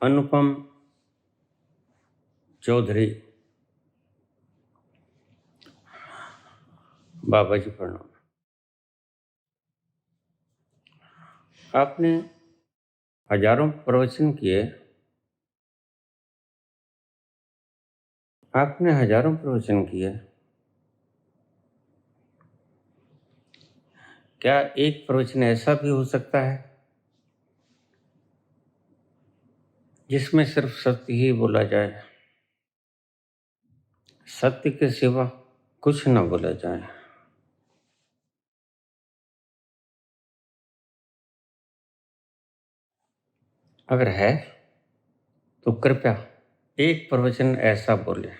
अनुपम चौधरी। बाबा जी प्रणाम। आपने हजारों प्रवचन किए, क्या एक प्रवचन ऐसा भी हो सकता है जिसमें सिर्फ सत्य ही बोला जाए, सत्य के सिवा कुछ न बोला जाए? अगर है तो कृपया एक प्रवचन ऐसा बोले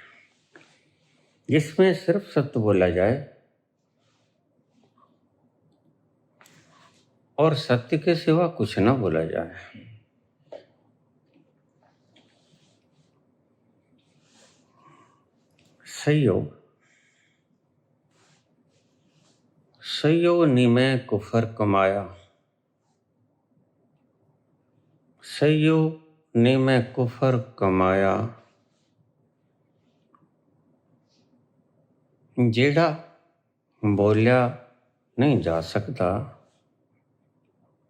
जिसमें सिर्फ सत्य बोला जाए और सत्य के सिवा कुछ न बोला जाए। सैयो नीमे कुफर कमाया, सैयो नीमे कुफर कमाया, जेड़ा बोलिया नहीं जा सकता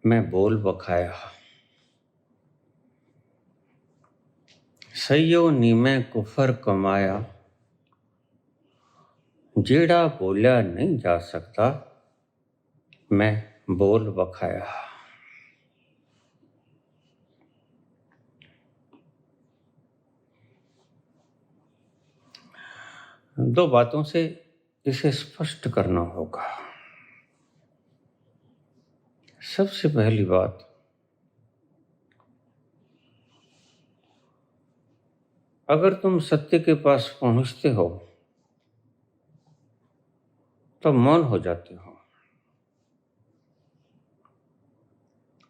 मैं बोल बखाया। सैयो नीमे कुफर कमाया, जेड़ा बोलिया नहीं जा सकता मैं बोल बखाया। दो बातों से इसे स्पष्ट करना होगा। सबसे पहली बात, अगर तुम सत्य के पास पहुंचते हो तो मौन हो जाते हो,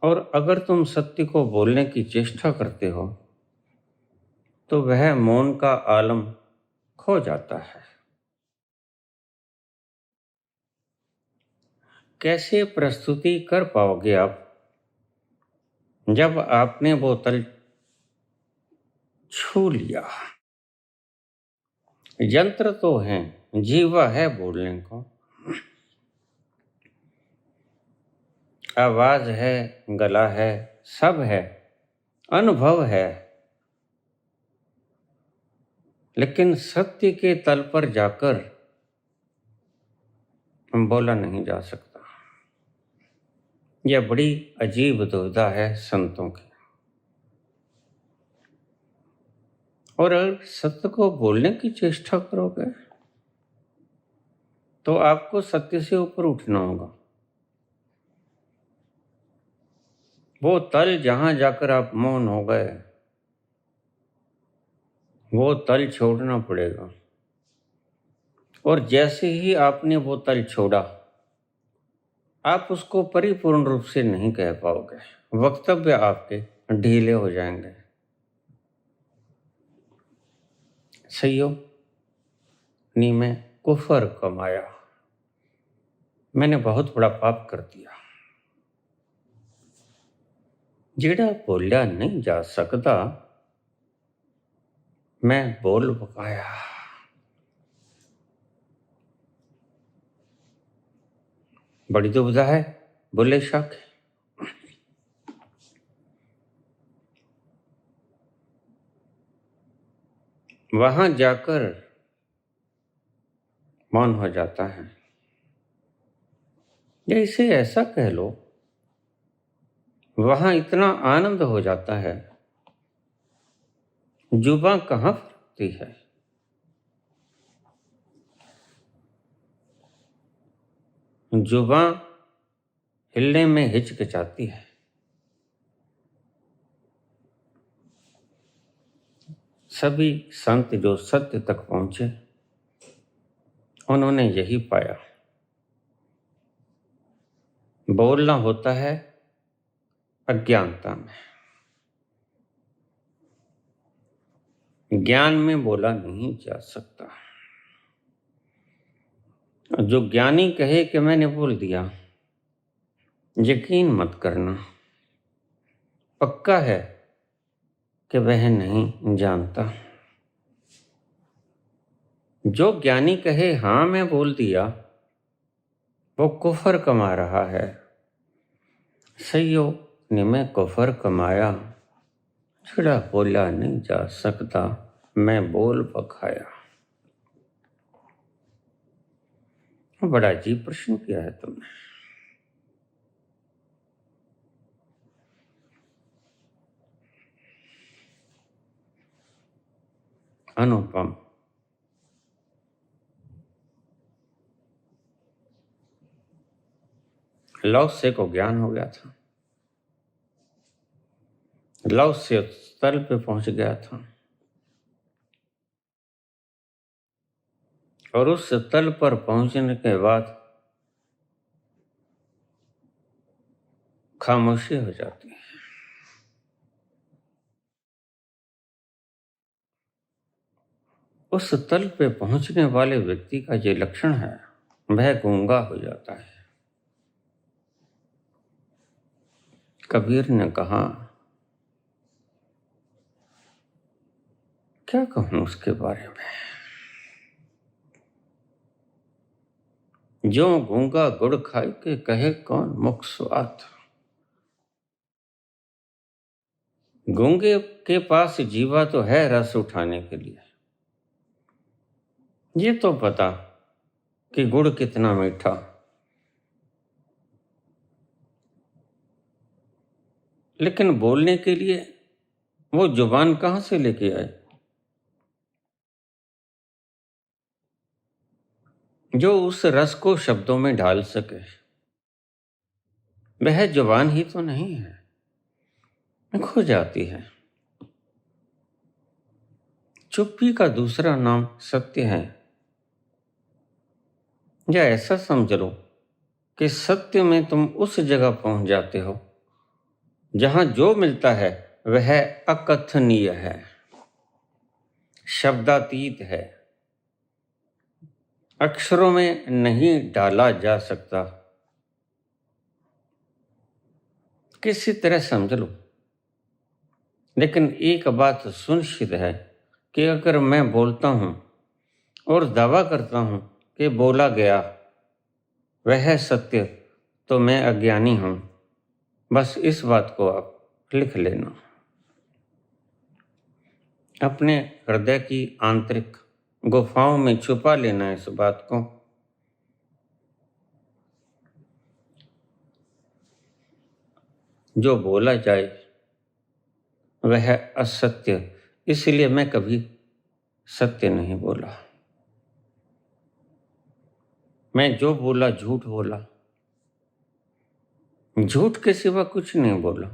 और अगर तुम सत्य को बोलने की चेष्टा करते हो तो वह मौन का आलम खो जाता है। कैसे प्रस्तुति कर पाओगे आप जब आपने वो तल छू लिया? यंत्र तो है, जीवा है बोलने को, आवाज है, गला है, सब है, अनुभव है, लेकिन सत्य के तल पर जाकर बोला नहीं जा सकता। यह बड़ी अजीब दुविधा है संतों की। और अगर सत्य को बोलने की चेष्टा करोगे तो आपको सत्य से ऊपर उठना होगा। वो तल जहां जाकर आप मौन हो गए, वो तल छोड़ना पड़ेगा। और जैसे ही आपने वो तल छोड़ा, आप उसको परिपूर्ण रूप से नहीं कह पाओगे। वक्तव्य आपके ढीले हो जाएंगे। सैयो नीमे कुफर कमाया, मैंने बहुत बड़ा पाप कर दिया। जेड़ा बोलिया नहीं जा सकता मैं बोल बकाया। बड़ी दुविधा है बुल्ले शाह की। वहां जाकर मौन हो जाता है, या इसे ऐसा कह लो, वहां इतना आनंद हो जाता है जुबां कहां फरकती है। जुबां हिलने में हिचकिचाती है। सभी संत जो सत्य तक पहुंचे उन्होंने यही पाया। बोलना होता है अज्ञानता में, ज्ञान में बोला नहीं जा सकता। जो ज्ञानी कहे कि मैंने बोल दिया, यकीन मत करना, पक्का है कि वह नहीं जानता। जो ज्ञानी कहे हाँ मैं बोल दिया, वो कुफर कमा रहा है। सईयों ने मैं कुफर कमाया, छिड़ा बोला नहीं जा सकता, मैं बोल पखाया। बड़ा अजीब प्रश्न किया है तुमने। अनुपम। लव से को ज्ञान हो गया था, लव से तल पे पहुंच गया था, और उस तल पर पहुंचने के बाद खामोशी हो जाती है। उस तल पे पहुंचने वाले व्यक्ति का ये लक्षण है, वह गूंगा हो जाता है। कबीर ने कहा, क्या कहूं उसके बारे में। जो गूंगा गुड़ खाए के कहे कौन मुख स्वाद। गूंगे के पास जीवा तो है रस उठाने के लिए, ये तो पता कि गुड़ कितना मीठा, लेकिन बोलने के लिए वो जुबान कहां से लेके आए। जो उस रस को शब्दों में ढाल सके, वह जुबान ही तो नहीं है, खो जाती है। चुप्पी का दूसरा नाम सत्य है। या ऐसा समझ लो कि सत्य में तुम उस जगह पहुंच जाते हो जहां जो मिलता है वह अकथनीय है, शब्दातीत है, अक्षरों में नहीं डाला जा सकता। किसी तरह समझ लो, लेकिन एक बात सुनिश्चित है कि अगर मैं बोलता हूं और दावा करता हूं कि बोला गया वह सत्य, तो मैं अज्ञानी हूं। बस इस बात को आप लिख लेना, अपने हृदय की आंतरिक गुफाओं में छुपा लेना इस बात को। जो बोला जाए वह असत्य, इसलिए मैं कभी सत्य नहीं बोला। मैं जो बोला झूठ बोला, झूठ के सिवा कुछ नहीं बोला।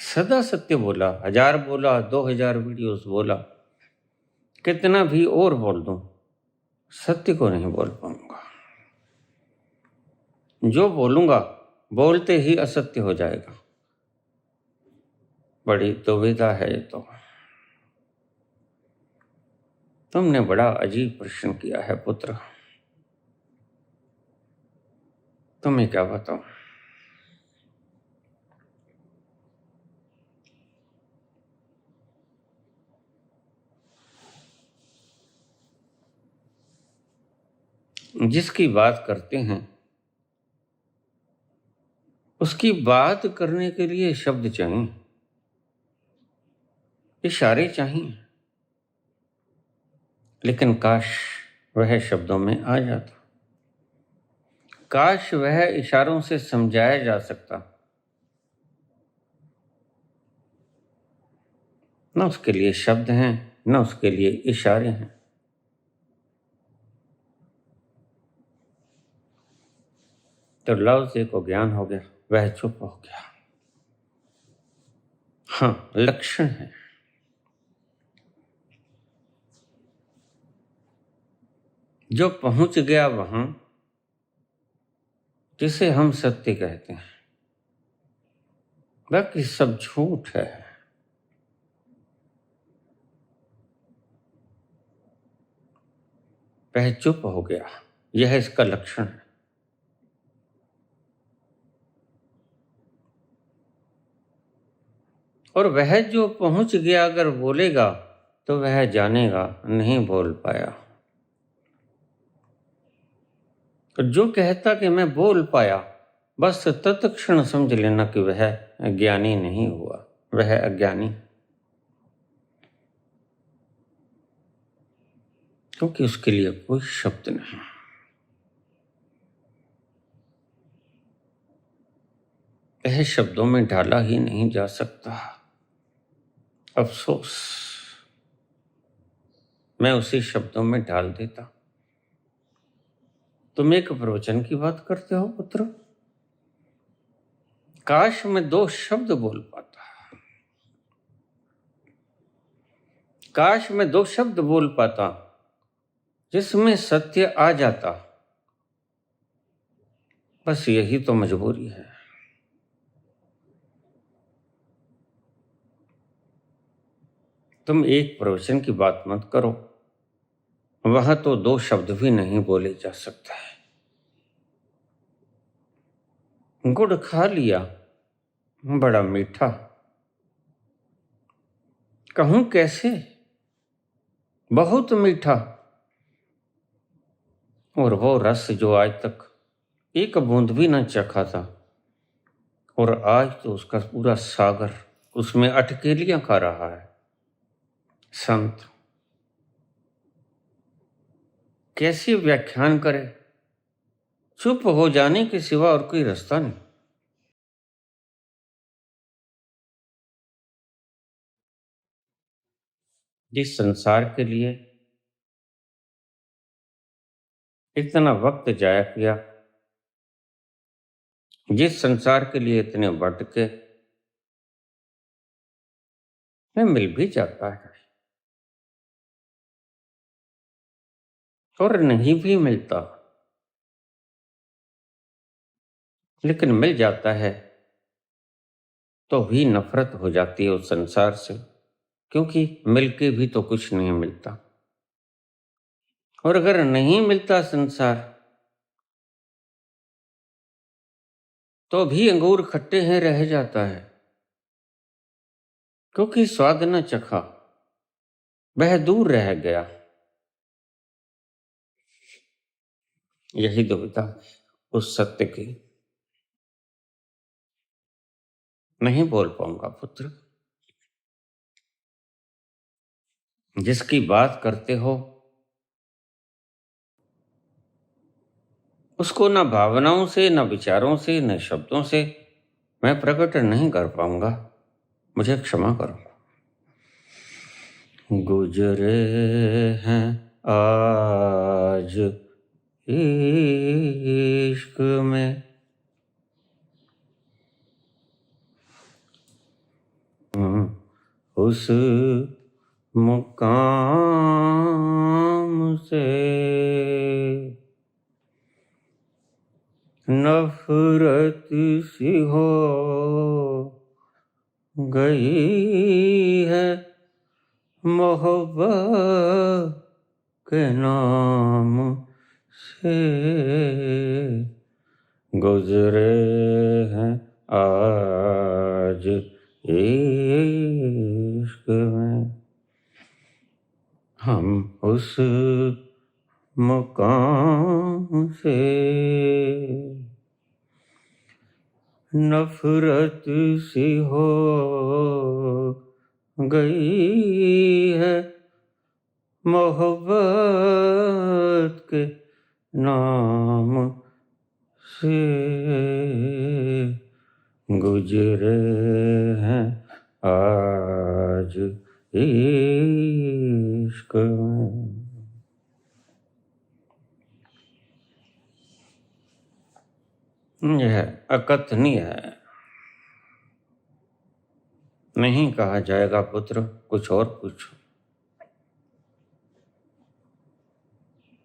सदा सत्य बोला, 1000 बोला, 2000 वीडियोस बोला, कितना भी और बोल दूं, सत्य को नहीं बोल पाऊंगा। जो बोलूंगा बोलते ही असत्य हो जाएगा। बड़ी दुविधा है ये तो। तुमने बड़ा अजीब प्रश्न किया है पुत्र, तुम्हें क्या बताऊं। जिसकी बात करते हैं उसकी बात करने के लिए शब्द चाहिए, इशारे चाहिए, लेकिन काश वह शब्दों में आ जाता, काश वह इशारों से समझाया जा सकता। न उसके लिए शब्द हैं, न उसके लिए इशारे हैं। तो लव से को ज्ञान हो गया, वह चुप हो गया। हाँ, लक्षण है। जो पहुंच गया वहां जिसे हम सत्य कहते हैं, बाकी सब झूठ है। वह चुप हो गया, यह इसका लक्षण है। और वह जो पहुंच गया अगर बोलेगा तो वह जानेगा, नहीं बोल पाया। तो जो कहता कि मैं बोल पाया, बस तत्क्षण समझ लेना कि वह ज्ञानी नहीं हुआ, वह अज्ञानी, क्योंकि उसके लिए कोई शब्द नहीं। वह शब्दों में ढाला ही नहीं जा सकता। अफसोस, मैं उसी शब्दों में ढाल देता। तुम एक प्रवचन की बात करते हो पुत्र, काश मैं 2 शब्द बोल पाता, काश मैं 2 शब्द बोल पाता जिसमें सत्य आ जाता। बस यही तो मजबूरी है। तुम एक प्रवचन की बात मत करो, वहां तो 2 शब्द भी नहीं बोले जा सकते। गुड़ खा लिया, बड़ा मीठा, कहूं कैसे, बहुत मीठा। और वो रस जो आज तक एक बूंद भी न चखा था, और आज तो उसका पूरा सागर उसमें अटकेलियां खा रहा है। संत कैसे व्याख्यान करे, चुप हो जाने के सिवा और कोई रास्ता नहीं। जिस संसार के लिए इतना वक्त जाया किया, जिस संसार के लिए इतने भटके, में मिल भी जाता है और नहीं भी मिलता, लेकिन मिल जाता है तो भी नफरत हो जाती है उस संसार से, क्योंकि मिलके भी तो कुछ नहीं मिलता। और अगर नहीं मिलता संसार तो भी अंगूर खट्टे हैं रह जाता है, क्योंकि स्वाद न चखा, वह दूर रह गया। यही दुविधा उस सत्य की। नहीं बोल पाऊंगा पुत्र, जिसकी बात करते हो उसको न भावनाओं से, न विचारों से, न शब्दों से मैं प्रकट नहीं कर पाऊंगा, मुझे क्षमा करो। गुजरे हैं आज इश्क में उस मुकाम से, नफरत सी हो गई है मोहब्बत के नाम से। गुजरे हैं आज इश्क में हम उस मुकाम से, नफरत सी हो गई है मोहब्बत के नाम से। गुजरे हैं आज इश्क में। यह अकथनीय है, नहीं कहा जाएगा पुत्र, कुछ और पूछो।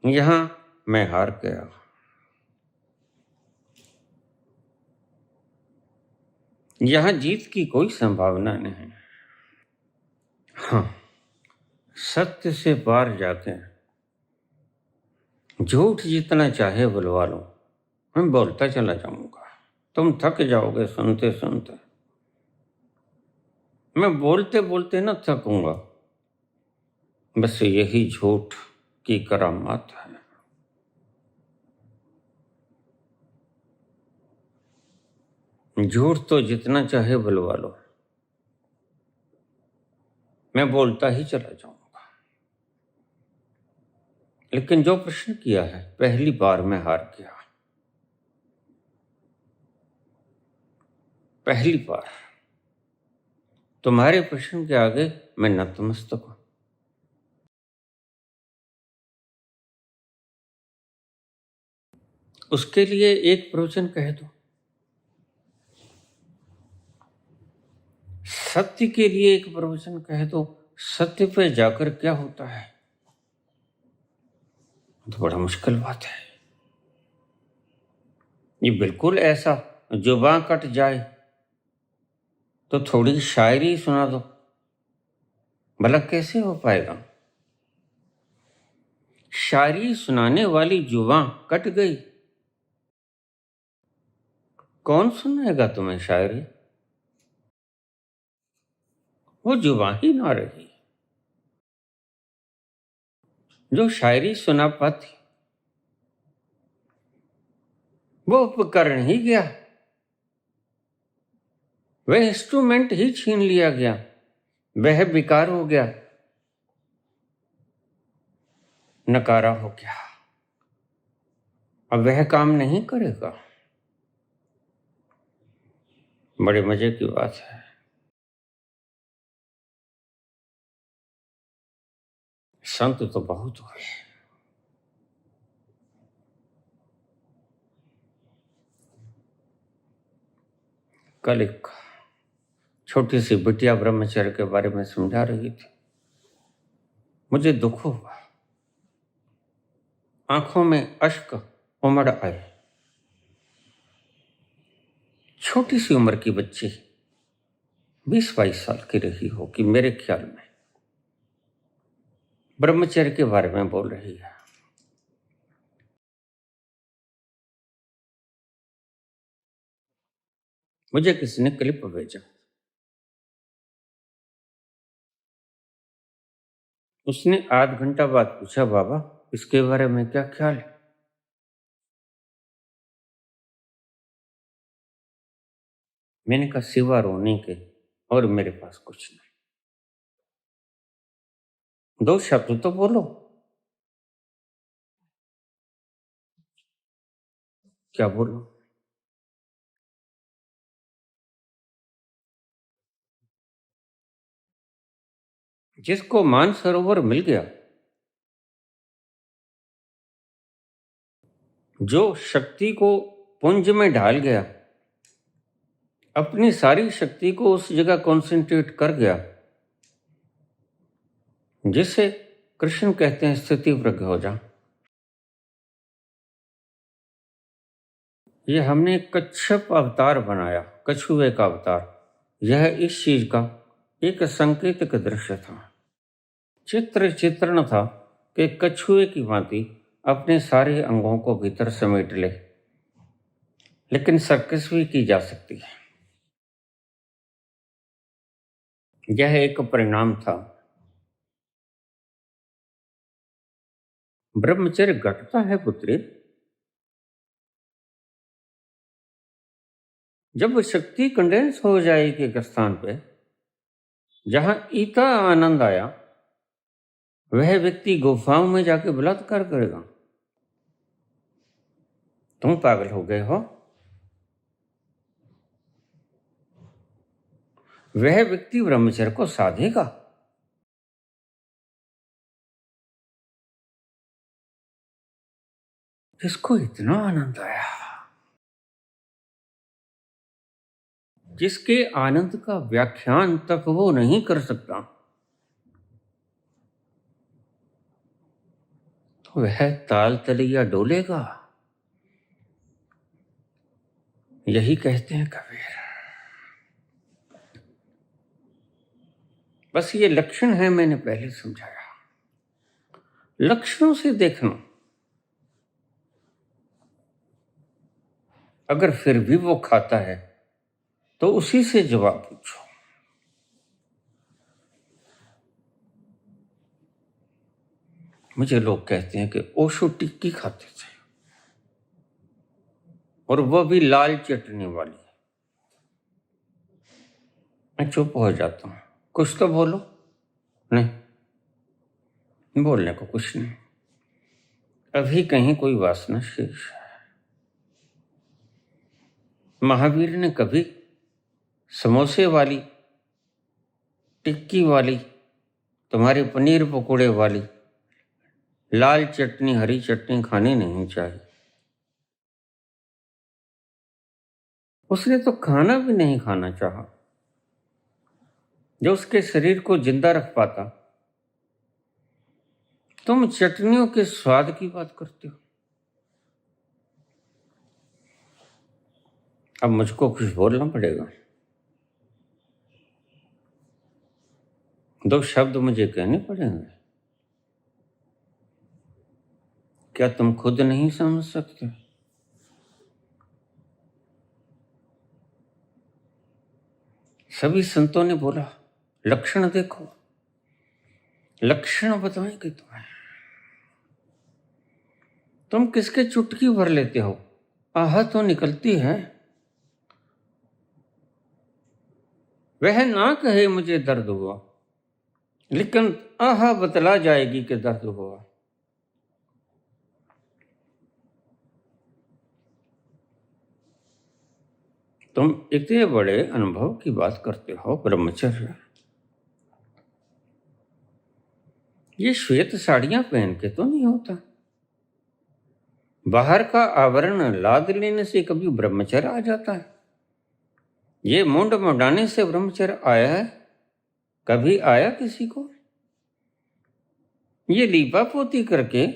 यहां मैं हार गया, यहां जीत की कोई संभावना नहीं। हाँ, सत्य से पार जाके झूठ जितना चाहे बुलवा लो, मैं बोलता चला जाऊंगा, तुम थक जाओगे सुनते सुनते। मैं बोलते बोलते ना थकूंगा। बस यही झूठ की करामात है। झूठ तो जितना चाहे बुलवा लो, मैं बोलता ही चला जाऊंगा। लेकिन जो प्रश्न किया है, पहली बार मैं हार गया। पहली बार तुम्हारे प्रश्न के आगे मैं नतमस्तक हूं। उसके लिए एक प्रवचन कह दो। सत्य के लिए एक प्रवचन कह दो। सत्य पे जाकर क्या होता है, तो बड़ा मुश्किल बात है। ये बिल्कुल ऐसा जुबान कट जाए तो थोड़ी शायरी सुना दो, भला कैसे हो पाएगा। शायरी सुनाने वाली जुबान कट गई, कौन सुनाएगा तुम्हें शायरी। वो जुबान ही ना रही जो शायरी सुना पाती। वो उपकरण ही गया, वह इंस्ट्रूमेंट ही छीन लिया गया, वह बेकार हो गया, नकारा हो गया। अब वह काम नहीं करेगा। बड़े मजे की बात है। संत तो बहुत हुए। कल एक छोटी सी बिटिया ब्रह्मचर्य के बारे में समझा रही थी। मुझे दुख हुआ, आंखों में अश्क उमड़ आए। छोटी सी उम्र की बच्ची 20-22 साल की रही होगी मेरे ख्याल में, ब्रह्मचर्य के बारे में बोल रही है। मुझे किसी ने क्लिप भेजा। उसने आध घंटा बाद पूछा, बाबा इसके बारे में क्या ख्याल है। मैंने कहा, सिवा रोने के और मेरे पास कुछ नहीं। दो शब्द तो बोलो। क्या बोलो। जिसको मानसरोवर मिल गया, जो शक्ति को पुंज में ढाल गया, अपनी सारी शक्ति को उस जगह कॉन्सेंट्रेट कर गया, जिसे कृष्ण कहते हैं स्थिति प्रज्ञ हो जा। ये हमने कच्छप अवतार बनाया, कछुए का अवतार। यह इस चीज का एक संकेतक दृश्य था, चित्रण था कि कछुए की भांति अपने सारे अंगों को भीतर समेट ले। लेकिन सर्कस भी की जा सकती है। यह एक परिणाम था। ब्रह्मचर्य घटता है पुत्री जब शक्ति कंडेंस हो जाएगी एक स्थान पे जहां इतना आनंद आया, वह व्यक्ति गुफाओं में जाके बलात्कार करेगा। तुम पागल हो गए हो। वह व्यक्ति ब्रह्मचर्य को साधेगा। जिसको इतना आनंद आया, जिसके आनंद का व्याख्यान तक वो नहीं कर सकता, तो वह ताल तलैया डोलेगा। यही कहते हैं कबीर। बस ये लक्षण है, मैंने पहले समझाया। लक्षणों से देखना। अगर फिर भी वो खाता है तो उसी से जवाब पूछो। मुझे लोग कहते हैं कि ओशो टिक्की खाते थे, और वो भी लाल चटनी वाली। मैं चुप हो जाता हूँ, कुछ तो बोलो। नहीं, बोलने को कुछ नहीं। अभी कहीं कोई वासना शेष है। महावीर ने कभी समोसे वाली, टिक्की वाली, तुम्हारे पनीर पकोड़े वाली लाल चटनी, हरी चटनी खानी नहीं चाहिए। उसने तो खाना भी नहीं खाना चाहा जो उसके शरीर को जिंदा रख पाता। तुम चटनियों के स्वाद की बात करते हो। अब मुझको कुछ बोलना पड़ेगा। 2 शब्द मुझे कहने पड़ेंगे। क्या तुम खुद नहीं समझ सकते? सभी संतों ने बोला लक्षण देखो, लक्षण बताएंगे तुम्हें। तुम किसके चुटकी भर लेते हो? आह तो निकलती है। वह ना कहे मुझे दर्द हुआ, लेकिन आह बतला जाएगी कि दर्द हुआ। तुम इतने बड़े अनुभव की बात करते हो ब्रह्मचर्य। ये श्वेत साड़ियां पहन के तो नहीं होता। बाहर का आवरण लाद लेने से कभी ब्रह्मचर्य आ जाता है? ये मुंड मुंडाने से ब्रह्मचर्य आया है? कभी आया किसी को? ये लीपा पोती करके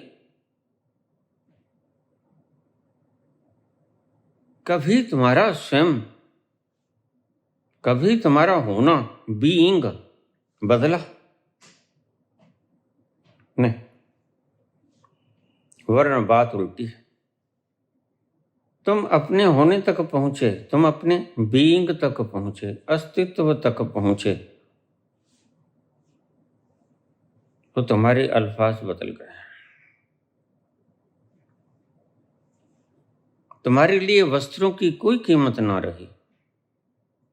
कभी तुम्हारा स्वयं, कभी तुम्हारा होना, बीइंग बदला? नहीं, वर्ण बात उल्टी है। तुम अपने होने तक पहुंचे, तुम अपने बीइंग तक पहुंचे, अस्तित्व तक पहुंचे, तो तुम्हारे अल्फाज बदल गए। तुम्हारे लिए वस्त्रों की कोई कीमत ना रही।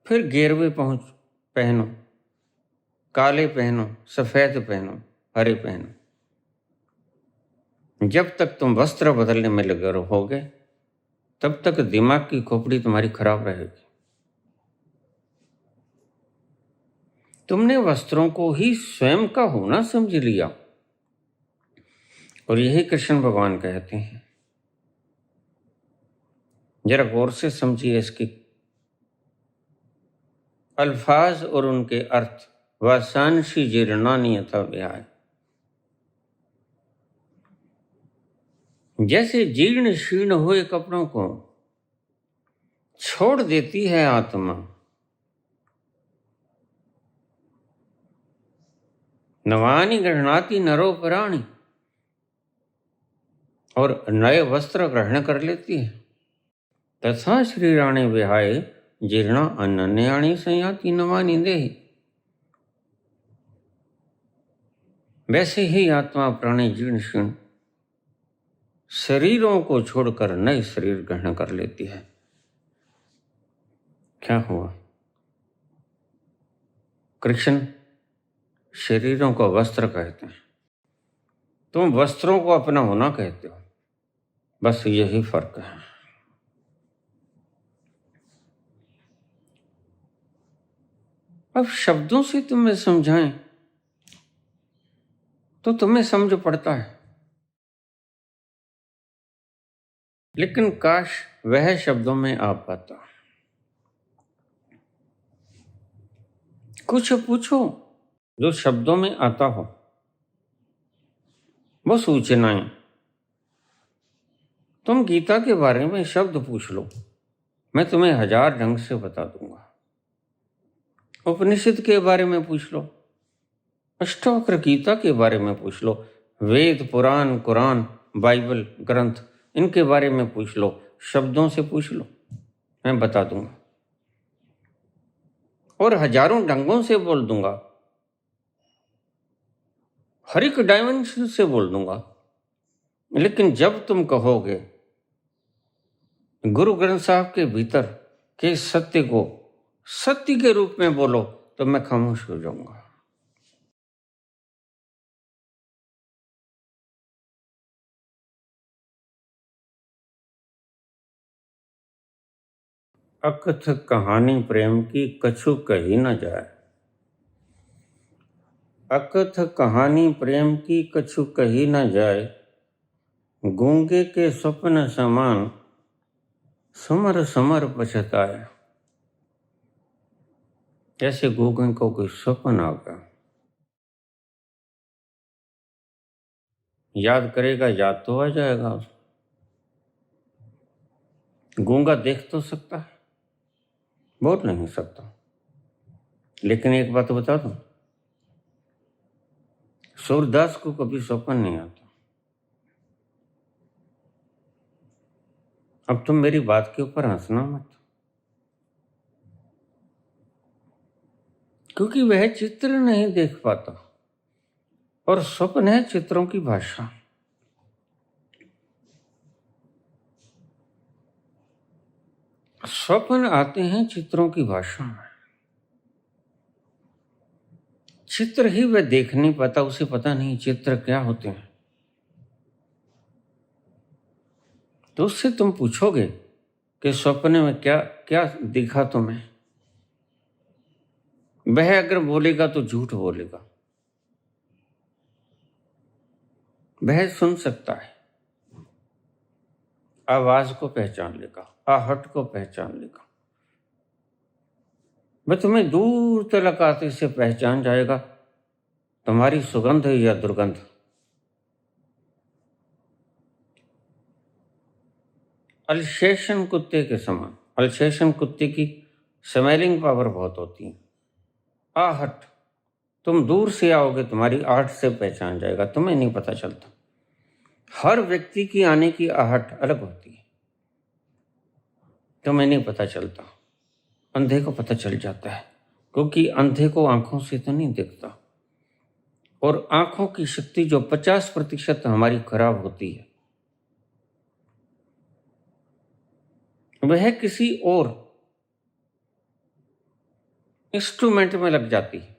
फिर गेरवे पहनो, काले पहनो, सफेद पहनो, हरे पहनो। जब तक तुम वस्त्र बदलने में लगे रहोगे, तब तक दिमाग की खोपड़ी तुम्हारी खराब रहेगी। तुमने वस्त्रों को ही स्वयं का होना समझ लिया, और यही कृष्ण भगवान कहते हैं। जरा गौर से समझिए इसकी अल्फाज और उनके अर्थ। वासांशी जीर्णानि यथा विहाय। जैसे जीर्ण शीर्ण हुए कपड़ों को छोड़ देती है आत्मा, नवानि गृह्णाति नरो प्राणी, और नए वस्त्र ग्रहण कर लेती है, तथा श्री राणे विहाय जीर्णा अन्यानि संयाति नवानि देहि। वैसे ही आत्मा प्राणी जीर्ण शीर्ण शरीरों को छोड़कर नए शरीर ग्रहण कर लेती है। क्या हुआ? कृष्ण शरीरों को वस्त्र कहते हैं, तुम वस्त्रों को अपना होना कहते हो। बस यही फर्क है। अब शब्दों से तुम्हें समझाएं तो तुम्हें समझ पड़ता है, लेकिन काश वह शब्दों में आ पाता। कुछ पूछो जो शब्दों में आता हो, वो सूचनाएं। तुम गीता के बारे में शब्द पूछ लो, मैं तुम्हें 1000 ढंग से बता दूंगा। उपनिषद के बारे में पूछ लो, अष्टवक्र गीता के बारे में पूछ लो, वेद पुराण कुरान बाइबल ग्रंथ इनके बारे में पूछ लो, शब्दों से पूछ लो, मैं बता दूंगा। और हजारों ढंगों से बोल दूंगा, हर एक डायमेंशन से बोल दूंगा, लेकिन जब तुम कहोगे गुरु ग्रंथ साहब के भीतर के सत्य को सत्य के रूप में बोलो, तो मैं खामोश हो जाऊंगा। अकथ कहानी प्रेम की कछु कही न जाए, अकथ कहानी प्रेम की कछु कही न जाए, गूंगे के स्वप्न समान समर समर पछताए। जैसे गूंगे को कोई स्वप्न आ गया, याद करेगा, याद तो आ जाएगा। गूंगा देख तो सकता है, बोल नहीं सकता। लेकिन एक बात बता दूं, सूरदास को कभी स्वप्न नहीं आता। अब तुम मेरी बात के ऊपर हंसना मत, क्योंकि वह चित्र नहीं देख पाता, और स्वप्न है चित्रों की भाषा। स्वप्न आते हैं चित्रों की भाषा में। चित्र ही वह देख नहीं पाता, उसे पता नहीं चित्र क्या होते हैं। तो उससे तुम पूछोगे कि स्वप्न में क्या क्या दिखा तुम्हें, वह अगर बोलेगा तो झूठ बोलेगा। वह सुन सकता है, आवाज को पहचान लेगा, आहट को पहचान लेगा। वह तुम्हें दूर तक आते से पहचान जाएगा, तुम्हारी सुगंध या दुर्गंध। अल्सेशन कुत्ते के समान। अल्सेशन कुत्ते की स्मेलिंग पावर बहुत होती है। आहट, तुम दूर से आओगे, तुम्हारी आहट से पहचान जाएगा, तुम्हें नहीं पता चलता। हर व्यक्ति की आने की आहट अलग होती है, तुम्हें नहीं पता चलता। अंधे को पता चल जाता है, क्योंकि अंधे को आंखों से तो नहीं दिखता। और आंखों की शक्ति जो 50% हमारी खराब होती है, वह किसी और इंस्ट्रूमेंट में लग जाती है।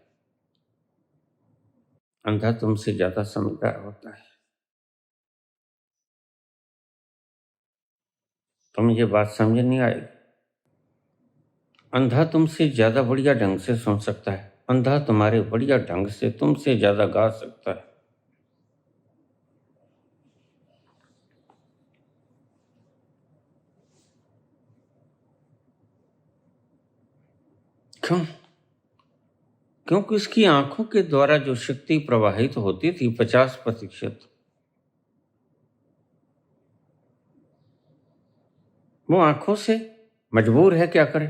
अंधा तुमसे ज्यादा समझदार होता है। तुम्हें ये बात समझ नहीं आएगी। अंधा तुमसे ज्यादा बढ़िया ढंग से सुन सकता है, अंधा तुम्हारे बढ़िया ढंग से तुमसे ज्यादा गा सकता है। क्यों? क्योंकि उसकी आंखों के द्वारा जो शक्ति प्रवाहित होती थी 50%, वो आंखों से मजबूर है क्या करे,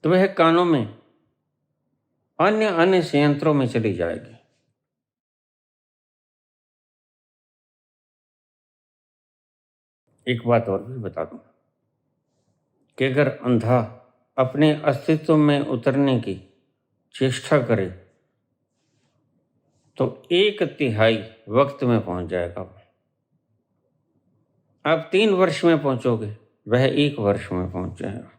तो वह कानों में अन्य अन्य संयंत्रों में चली जाएगी। एक बात और भी बता दूं कि अगर अंधा अपने अस्तित्व में उतरने की चेष्टा करे तो 1/3 वक्त में पहुंच जाएगा। आप 3 वर्ष में पहुंचोगे, वह 1 वर्ष में पहुंच जाएगा।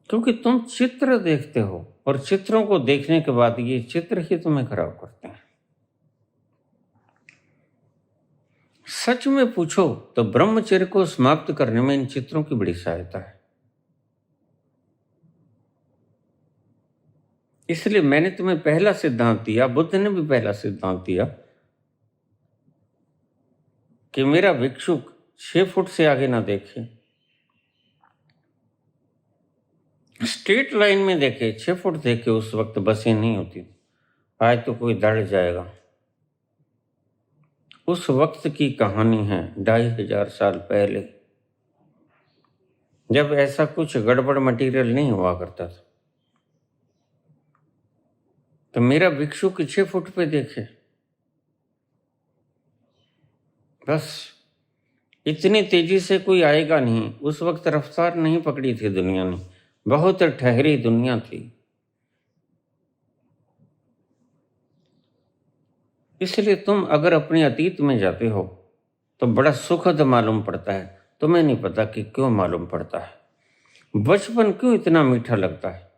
क्योंकि तुम चित्र देखते हो, और चित्रों को देखने के बाद ये चित्र ही तुम्हें खराब करते हैं। सच में पूछो तो ब्रह्मचर्य को समाप्त करने में इन चित्रों की बड़ी सहायता है। इसलिए मैंने तुम्हें पहला सिद्धांत दिया, बुद्ध ने भी पहला सिद्धांत दिया कि मेरा भिक्षुक 6 फुट से आगे ना देखे, स्ट्रेट लाइन में देखे। 6 फुट देखे उस वक्त बसें नहीं होती, आज तो कोई दड़ जाएगा। उस वक्त की कहानी है 2500 साल पहले, जब ऐसा कुछ गड़बड़ मटेरियल नहीं हुआ करता था। तो मेरा भिक्षुक 6 फुट पे देखे, बस। इतनी तेजी से कोई आएगा नहीं। उस वक्त रफ्तार नहीं पकड़ी थी दुनिया ने, बहुत ठहरी दुनिया थी। इसलिए तुम अगर अपने अतीत में जाते हो तो बड़ा सुखद मालूम पड़ता है। तुम्हें नहीं पता कि क्यों मालूम पड़ता है। बचपन क्यों इतना मीठा लगता है?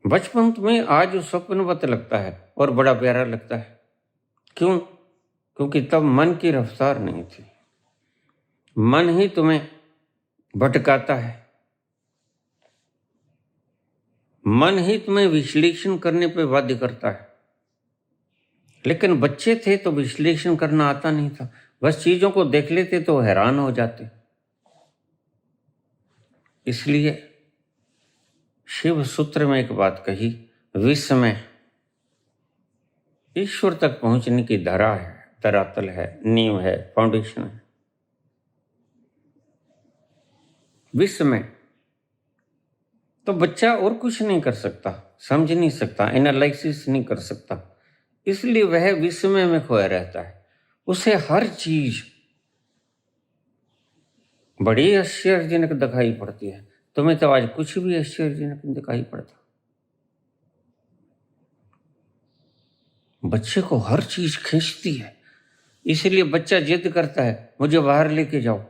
बचपन तुम्हें आज स्वप्नवत लगता है और बड़ा प्यारा लगता है। क्यों? क्योंकि तब मन की रफ्तार नहीं थी। मन ही तुम्हें भटकाता है, मन ही तुम्हें विश्लेषण करने पे बाध्य करता है। लेकिन बच्चे थे तो विश्लेषण करना आता नहीं था, बस चीजों को देख लेते तो हैरान हो जाते। इसलिए शिव सूत्र में एक बात कही, विस्मय ईश्वर तक पहुंचने की धरा है, धरातल है, नींव है, फाउंडेशन है। विस्मय तो बच्चा और कुछ नहीं कर सकता, समझ नहीं सकता, एनालिसिस नहीं कर सकता, इसलिए वह विस्मय में खोया रहता है। उसे हर चीज बड़ी आश्चर्यजनक दिखाई पड़ती है। तुम्हें तो आज कुछ भी आश्चर्यजनक नहीं दिखाई पड़ता। बच्चे को हर चीज खींचती है, इसलिए बच्चा जिद करता है मुझे बाहर लेके जाओ।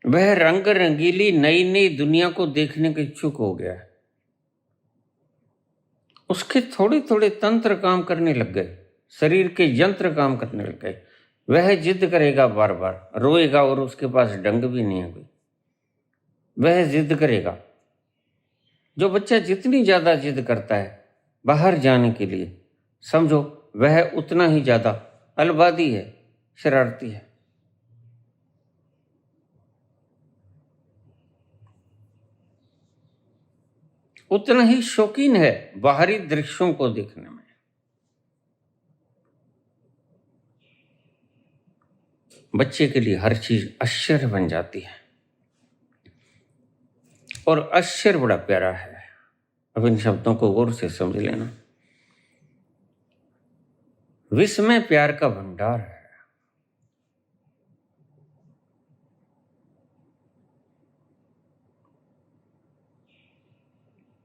वह रंग रंगीली नई नई दुनिया को देखने के इच्छुक हो गया है। उसके थोड़े थोड़े तंत्र काम करने लग गए, शरीर के यंत्र काम करने लग गए। वह जिद करेगा, बार बार रोएगा और उसके पास ढंग भी नहीं है कोई। वह जिद करेगा। जो बच्चा जितनी ज्यादा जिद करता है बाहर जाने के लिए, समझो वह उतना ही ज्यादा अलवादी है, शरारती है। उतना ही शौकीन है बाहरी दृश्यों को देखने में। बच्चे के लिए हर चीज आश्चर्य बन जाती है और आश्चर्य बड़ा प्यारा है। अब इन शब्दों को गौर से समझ लेना। विस्मय प्यार का भंडार है।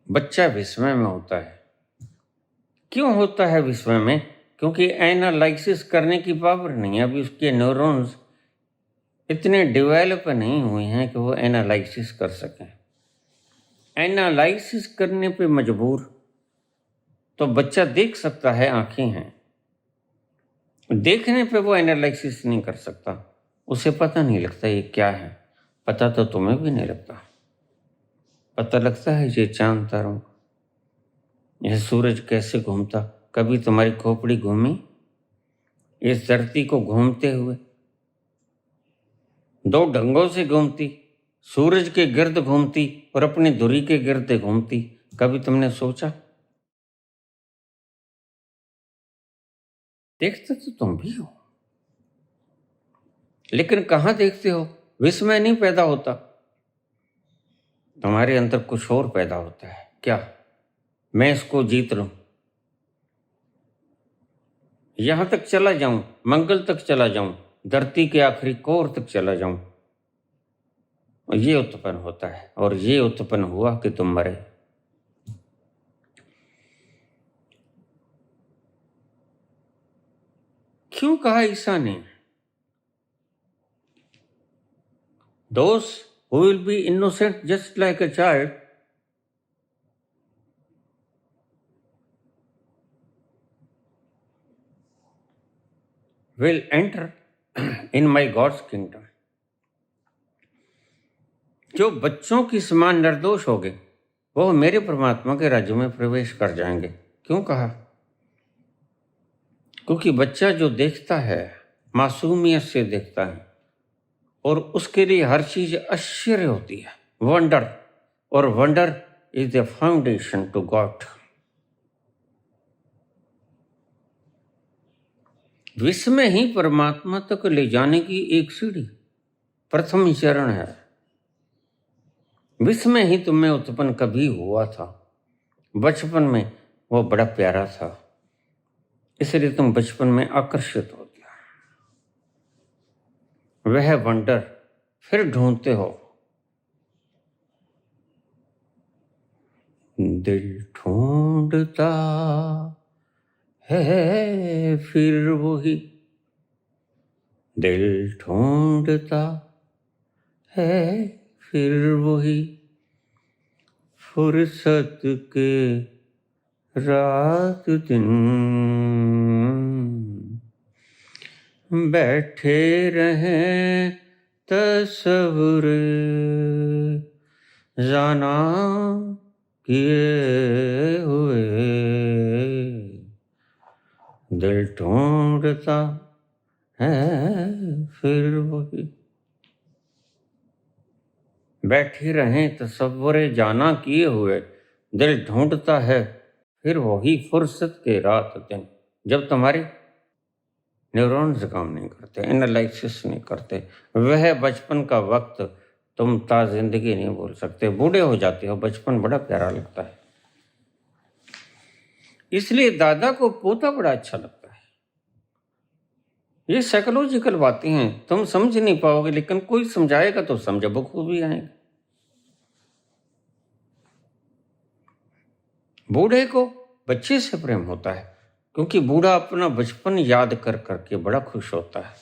बच्चा विस्मय में होता है। क्यों होता है विस्मय में? क्योंकि एनालिसिस करने की पावर नहीं है, अभी उसके न्यूरॉन्स इतने डेवलप नहीं हुए हैं कि वो एनालिसिस कर सकें। एनालिसिस करने पे मजबूर तो बच्चा देख सकता है, आंखें हैं, देखने पे वो एनालिसिस नहीं कर सकता। उसे पता नहीं लगता ये क्या है। पता तो तुम्हें भी नहीं लगता। पता लगता है ये चांद तारों को, यह सूरज कैसे घूमता। कभी तुम्हारी खोपड़ी घूमी इस धरती को घूमते हुए? दो ढंगों से घूमती, सूरज के गिर्द घूमती और अपनी धुरी के गिर्द घूमती। कभी तुमने सोचा? देखते तो तुम भी हो, लेकिन कहां देखते हो? विस्मय नहीं पैदा होता, तुम्हारे अंदर कुछ और पैदा होता है। क्या? मैं इसको जीत लूं, यहां तक चला जाऊं, मंगल तक चला जाऊं, धरती के आखिरी कोर तक चला जाऊं। और ये उत्पन्न होता है, और ये उत्पन्न हुआ कि तुम मरे। क्यों कहा ईसा ने, those who will be innocent just like a child will enter in my God's kingdom। जो बच्चों की समान निर्दोष होंगे वो मेरे परमात्मा के राज्य में प्रवेश कर जाएंगे। क्यों कहा? क्योंकि बच्चा जो देखता है मासूमियत से देखता है, और उसके लिए हर चीज आश्चर्य होती है, वंडर। और wonder is the foundation to God. विस्मय ही परमात्मा तक ले जाने की एक सीढ़ी, प्रथम चरण है। विस्मय ही तुम में उत्पन्न कभी हुआ था बचपन में, वो बड़ा प्यारा था, इसलिए तुम बचपन में आकर्षित होते हो। वह वंडर फिर ढूंढते हो। दिल ढूंढता ढूंढता है फिर वही, दिल ढूंढता है फिर वही, फुर्सत के रात दिन बैठे रहें तस्वुर जाना किए हुए, दिल ढूंढता है फिर वही। बैठे रहें तस्वुर जाना किए हुए, दिल ढूंढता है फिर वही, फुर्सत के रात दिन। जब तुम्हारे न्यूरॉन्स काम नहीं करते, एनालिसिस नहीं करते, वह बचपन का वक्त तुम ता जिंदगी नहीं भूल सकते। बूढ़े हो जाते हो, बचपन बड़ा प्यारा लगता है। इसलिए दादा को पोता बड़ा अच्छा लगता है। ये साइकोलॉजिकल बातें हैं, तुम समझ नहीं पाओगे, लेकिन कोई समझाएगा तो समझ बखूबी आएगा। बूढ़े को बच्चे से प्रेम होता है, क्योंकि बूढ़ा अपना बचपन याद कर करके बड़ा खुश होता है।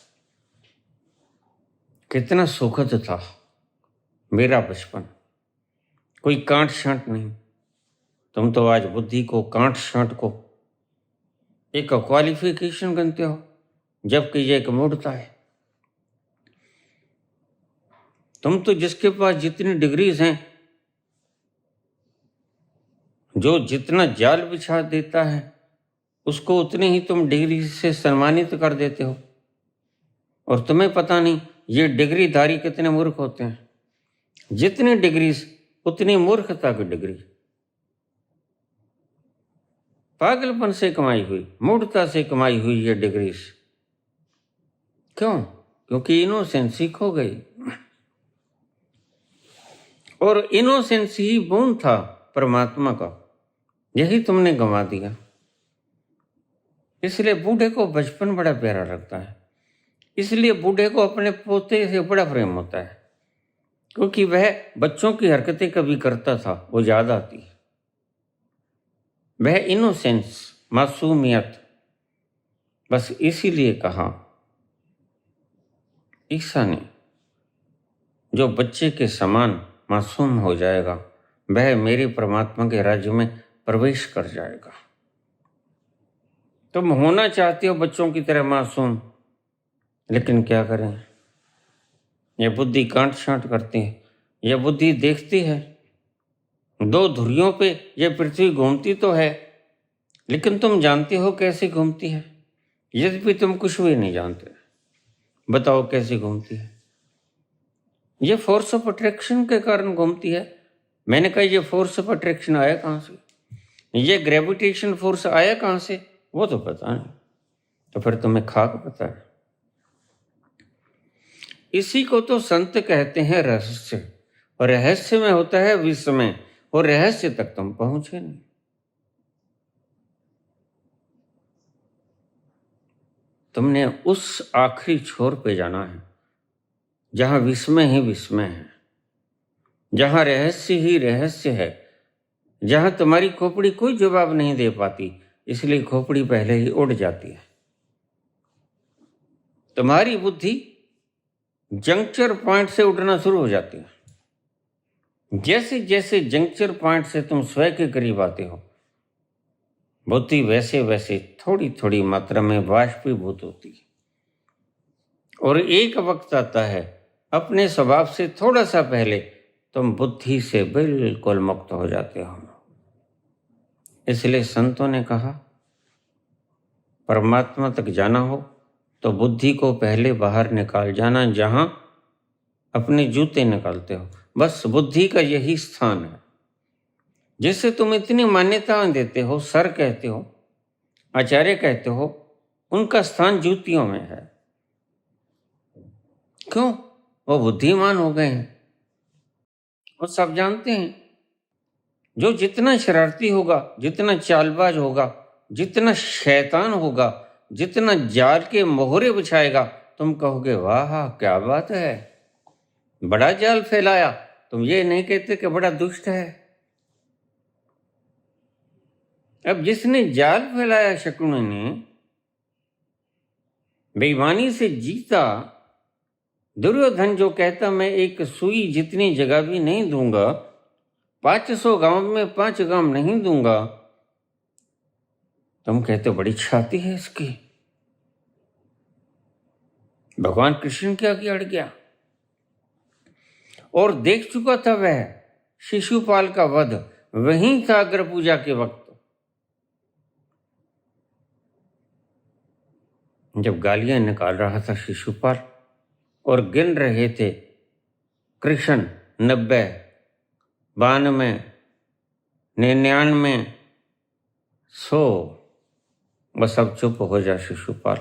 कितना सुखद था मेरा बचपन, कोई कांट छांट नहीं। तुम तो आज बुद्धि को, कांट छांट को एक क्वालिफिकेशन गनते हो, जबकि ये एक मूर्खता है। तुम तो जिसके पास जितनी डिग्रीज हैं, जो जितना जाल बिछा देता है, उसको उतनी ही तुम डिग्री से सम्मानित कर देते हो, और तुम्हें पता नहीं ये डिग्रीधारी कितने मूर्ख होते हैं। जितनी डिग्रीज उतनी मूर्खता की डिग्री, पागलपन से कमाई हुई, मूर्खता से कमाई हुई ये डिग्रीज। क्यों? क्योंकि इनोसेंसी खो गई, और इनोसेंस ही बोन था परमात्मा का, यही तुमने गंवा दिया। इसलिए बूढ़े को बचपन बड़ा प्यारा लगता है। इसलिए बूढ़े को अपने पोते से बड़ा प्रेम होता है, क्योंकि वह बच्चों की हरकतें कभी करता था, वो याद आती है। वह इनोसेंस, मासूमियत, बस इसीलिए कहा ईसा ने, जो बच्चे के समान मासूम हो जाएगा वह मेरे परमात्मा के राज्य में प्रवेश कर जाएगा। तुम होना चाहते हो बच्चों की तरह मासूम, लेकिन क्या करें, यह बुद्धि कांट छांट करती है। यह बुद्धि देखती है दो धुरियों पे यह पृथ्वी घूमती तो है, लेकिन तुम जानते हो कैसे घूमती है? यद्यपि तुम कुछ भी नहीं जानते। बताओ कैसे घूमती है? ये फोर्स ऑफ अट्रैक्शन के कारण घूमती है। मैंने कहा ये फोर्स ऑफ अट्रैक्शन आया कहाँ से, ये ग्रेविटेशन फोर्स आया कहाँ से, वो तो पता नहीं, तो फिर तुम्हें खाक पता है। इसी को तो संत कहते हैं रहस्य, और रहस्य में होता है विस्मय, और रहस्य तक तुम पहुंचे नहीं। तुमने उस आखिरी छोर पे जाना है जहां विस्मय ही विस्मय है, जहां रहस्य ही रहस्य है, जहां तुम्हारी खोपड़ी कोई जवाब नहीं दे पाती, इसलिए खोपड़ी पहले ही उड़ जाती है। तुम्हारी बुद्धि जंक्चर पॉइंट से उड़ना शुरू हो जाती है। जैसे जैसे जंक्चर पॉइंट से तुम स्वयं के करीब आते हो, बुद्धि वैसे वैसे थोड़ी थोड़ी मात्रा में बाष्पीभूत होती है, और एक वक्त आता है अपने स्वभाव से थोड़ा सा पहले तुम बुद्धि से बिल्कुल मुक्त हो जाते हो। इसलिए संतों ने कहा परमात्मा तक जाना हो तो बुद्धि को पहले बाहर निकाल जाना, जहां अपने जूते निकालते हो। बस बुद्धि का यही स्थान है जिसे तुम इतनी मान्यताएं देते हो, सर कहते हो, आचार्य कहते हो, उनका स्थान जूतियों में है। क्यों? वो बुद्धिमान हो गए हैं, वो सब जानते हैं। जो जितना शरारती होगा, जितना चालबाज होगा, जितना शैतान होगा, जितना जाल के मोहरे बिछाएगा, तुम कहोगे वाह क्या बात है, बड़ा जाल फैलाया। तुम ये नहीं कहते कि बड़ा दुष्ट है। अब जिसने जाल फैलाया शकुनी ने, बेईमानी से जीता, दुर्योधन जो कहता मैं एक सुई जितनी जगह भी नहीं दूंगा, 500 गांव में 5 गांव नहीं दूंगा, तुम कहते बड़ी छाती है इसकी। भगवान कृष्ण क्या किया अड़ गया, और देख चुका था वह शिशुपाल का वध, वहीं था अग्र पूजा के वक्त, जब गालियां निकाल रहा था शिशुपाल और गिन रहे थे कृष्ण 90, 92, 99, 100। बस अब चुप हो जा शिशुपाल,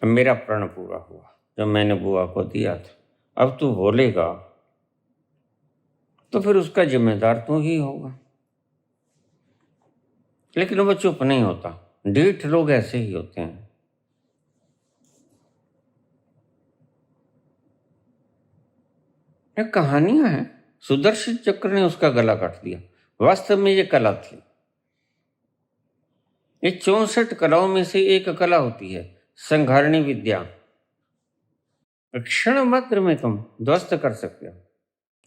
अब मेरा प्रण पूरा हुआ जो मैंने बुआ को दिया था, अब तू बोलेगा तो फिर उसका जिम्मेदार तू ही होगा। लेकिन वो चुप नहीं होता, ढीठ लोग ऐसे ही होते हैं। ये कहानियां हैं, सुदर्शन चक्र ने उसका गला काट दिया। वास्तव में ये कला थी। ये 64 कलाओं में से एक कला होती है, संघारणी विद्या। क्षण मात्र में तुम ध्वस्त कर सकते हो।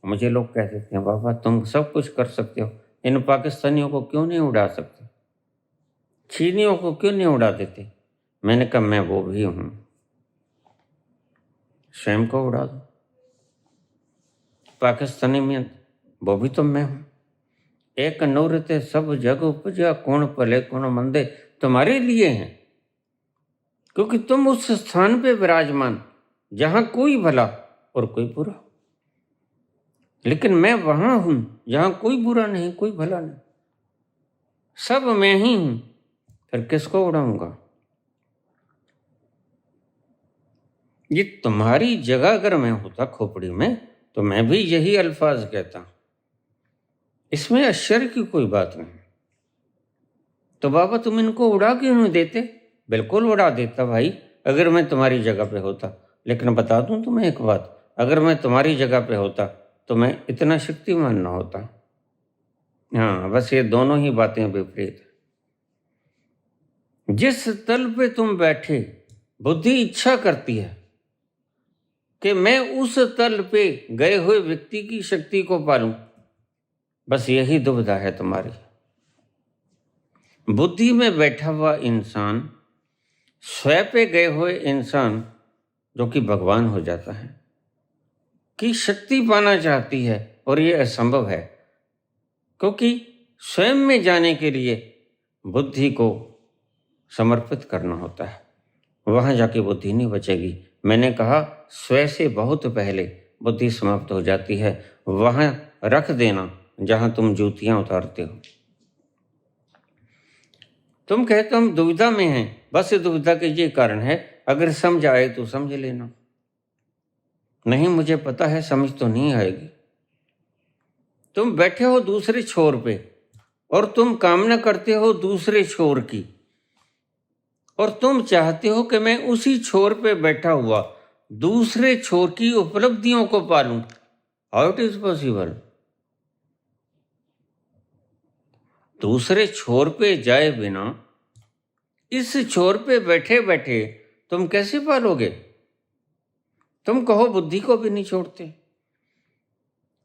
मुझे लोग कहते हैं बाबा तुम सब कुछ कर सकते हो, इन पाकिस्तानियों को क्यों नहीं उड़ा सकते, चीनियों को क्यों नहीं उड़ा देते? मैंने कहा मैं वो भी हूं, स्वयं को उड़ा दो। पाकिस्तानी में वो भी तो मैं हूं। एक नूरते सब जग उपजा, कौन पले कौन मंदे, तुम्हारे लिए हैं, क्योंकि तुम उस स्थान पे विराजमान जहां कोई भला और कोई बुरा। लेकिन मैं वहां हूं जहां कोई बुरा नहीं, कोई भला नहीं, सब मैं ही हूं, फिर किसको उड़ाऊंगा? ये तुम्हारी जगह अगर मैं होता खोपड़ी में तो मैं भी यही अल्फाज कहता, इसमें आश्चर्य की कोई बात नहीं। तो बाबा तुम इनको उड़ा क्यों नहीं देते? बिल्कुल उड़ा देता भाई, अगर मैं तुम्हारी जगह पे होता। लेकिन बता दूं तुम्हें एक बात, अगर मैं तुम्हारी जगह पे होता तो मैं इतना शक्तिमान ना होता। हाँ, बस ये दोनों ही बातें विपरीत। जिस तल पे तुम बैठे, बुद्धि इच्छा करती है कि मैं उस तल पे गए हुए व्यक्ति की शक्ति को पालूं। बस यही दुविधा है तुम्हारी। बुद्धि में बैठा हुआ इंसान, स्वयं पे गए हुए इंसान जो कि भगवान हो जाता है, की शक्ति पाना चाहती है, और ये असंभव है, क्योंकि स्वयं में जाने के लिए बुद्धि को समर्पित करना होता है। वहां जाके बुद्धि नहीं बचेगी। मैंने कहा स्वयं से बहुत पहले बुद्धि समाप्त हो जाती है। वहां रख देना जहां तुम जूतियां उतारते हो। तुम कहते हम दुविधा में हैं, बस दुविधा के ये कारण है, अगर समझ आए तो समझ लेना, नहीं मुझे पता है समझ तो नहीं आएगी। तुम बैठे हो दूसरे छोर पे और तुम कामना करते हो दूसरे छोर की, और तुम चाहते हो कि मैं उसी छोर पे बैठा हुआ दूसरे छोर की उपलब्धियों को पालूं। How it is possible? दूसरे छोर पे जाए बिना इस छोर पे बैठे बैठे तुम कैसे पालोगे? तुम कहो बुद्धि को भी नहीं छोड़ते,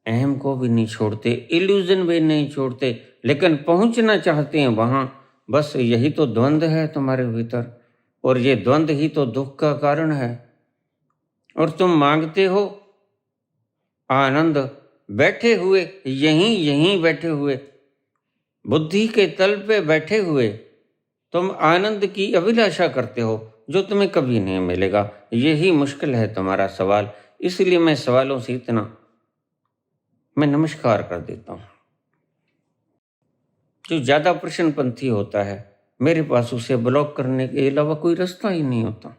अहम को भी नहीं छोड़ते, इल्यूजन भी नहीं छोड़ते, लेकिन पहुंचना चाहते हैं वहां। बस यही तो द्वंद्व है तुम्हारे भीतर, और ये द्वंद्व ही तो दुख का कारण है। और तुम मांगते हो आनंद बैठे हुए, यहीं बैठे हुए, बुद्धि के तल पे बैठे हुए तुम आनंद की अभिलाषा करते हो, जो तुम्हें कभी नहीं मिलेगा। यही मुश्किल है तुम्हारा सवाल, इसलिए मैं सवालों से इतना मैं नमस्कार कर देता हूं। जो ज्यादा प्रश्नपंथी होता है, मेरे पास उसे ब्लॉक करने के अलावा कोई रास्ता ही नहीं होता।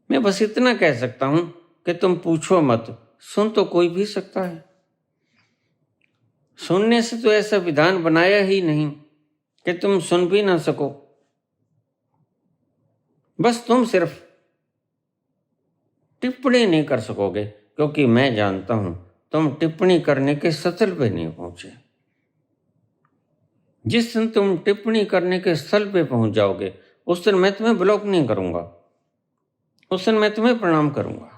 मैं बस इतना कह सकता हूं कि तुम पूछो मत, सुन तो कोई भी सकता है। सुनने से तो ऐसा विधान बनाया ही नहीं कि तुम सुन भी ना सको। बस तुम सिर्फ टिप्पणी नहीं कर सकोगे, क्योंकि मैं जानता हूं तुम टिप्पणी करने के सतल पे नहीं पहुंचे। जिस दिन तुम टिप्पणी करने के स्थल पे पहुंच जाओगे उस दिन मैं तुम्हें ब्लॉक नहीं करूंगा, उस दिन मैं तुम्हें प्रणाम करूंगा।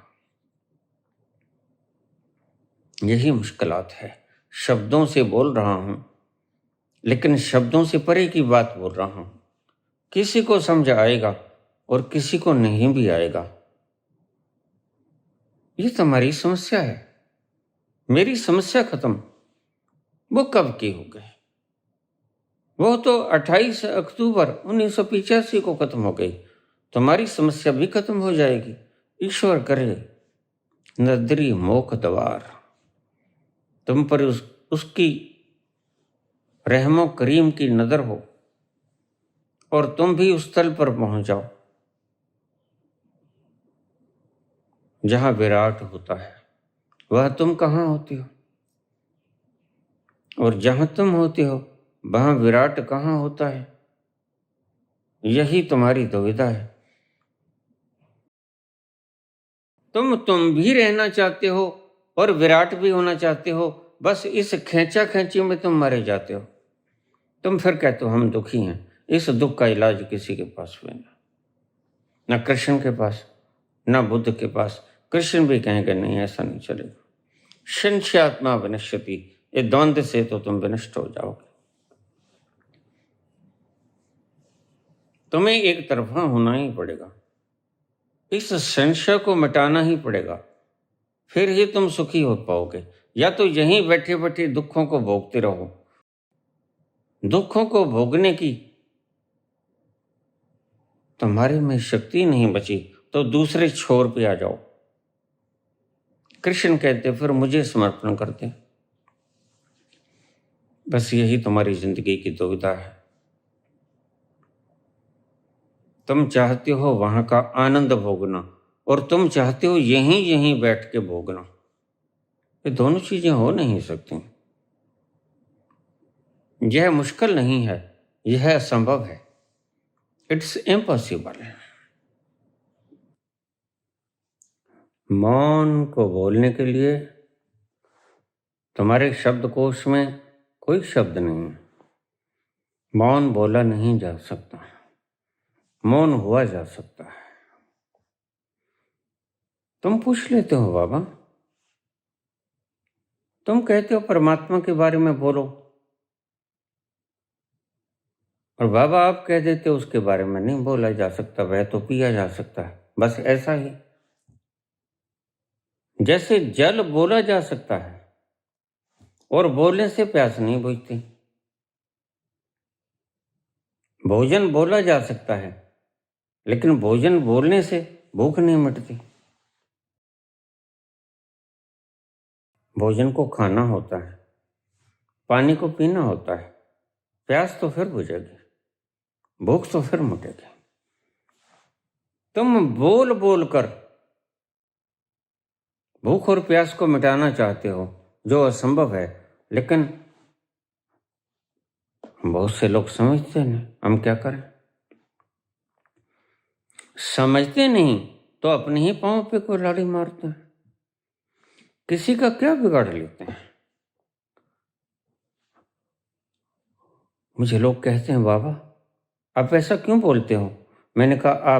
यही मुश्किलात है। शब्दों से बोल रहा हूं लेकिन शब्दों से परे की बात बोल रहा हूं। किसी को समझ आएगा और किसी को नहीं भी आएगा। ये तुम्हारी समस्या है, मेरी समस्या खत्म। वो कब की हो गई? वो तो 28 अक्टूबर 1985 को खत्म हो गई। तुम्हारी समस्या भी खत्म हो जाएगी। ईश्वर करे नदरी मोख द्वार तुम पर उसकी रहमो करीम की नजर हो और तुम भी उस स्थल पर पहुंच जाओ जहां विराट होता है। वह तुम कहाँ होती हो? और जहां तुम होते हो वहां विराट कहाँ होता है? यही तुम्हारी दुविधा है। तुम भी रहना चाहते हो और विराट भी होना चाहते हो। बस इस खेचा खेची में तुम मरे जाते हो। तुम फिर कहते हो हम दुखी हैं। इस दुख का इलाज किसी के पास भी नहीं, ना कृष्ण के पास ना बुद्ध के पास। कृष्ण भी कहेंगे नहीं, ऐसा नहीं चलेगा। संशयात्मा विनश्यति, ये द्वंद्व से तो तुम विनष्ट हो जाओगे। तुम्हें एक तरफा होना ही पड़ेगा। इस संशय को मिटाना ही पड़ेगा, फिर ही तुम सुखी हो पाओगे। या तो यहीं बैठे बैठे दुखों को भोगते रहो। दुखों को भोगने की तुम्हारे में शक्ति नहीं बची तो दूसरे छोर पे आ जाओ। कृष्ण कहते फिर मुझे समर्पण करते। बस यही तुम्हारी जिंदगी की दुविधा है। तुम चाहते हो वहां का आनंद भोगना और तुम चाहते हो यहीं यहीं बैठ के भोगना। ये दोनों चीजें हो नहीं सकती। यह मुश्किल नहीं है, यह असंभव है। It's impossible. मौन को बोलने के लिए तुम्हारे शब्दकोश में कोई शब्द नहीं है। मौन बोला नहीं जा सकता, मौन हुआ जा सकता है। तुम पूछ लेते हो बाबा, तुम कहते हो परमात्मा के बारे में बोलो, और बाबा आप कह देते हो उसके बारे में नहीं बोला जा सकता, वह तो पिया जा सकता है। बस ऐसा ही। जैसे जल बोला जा सकता है और बोलने से प्यास नहीं बुझती। भोजन बोला जा सकता है लेकिन भोजन बोलने से भूख नहीं मिटती। भोजन को खाना होता है, पानी को पीना होता है। प्यास तो फिर बुझेगी, भूख तो फिर मिटेगी। तुम बोल बोल कर भूख और प्यास को मिटाना चाहते हो, जो असंभव है। लेकिन बहुत से लोग समझते नहीं, हम क्या करें? समझते नहीं तो अपने ही पांव पे कुल्हाड़ी मारते हैं। किसी का क्या बिगाड़ लेते हैं। मुझे लोग कहते हैं बाबा आप ऐसा क्यों बोलते हो? मैंने कहा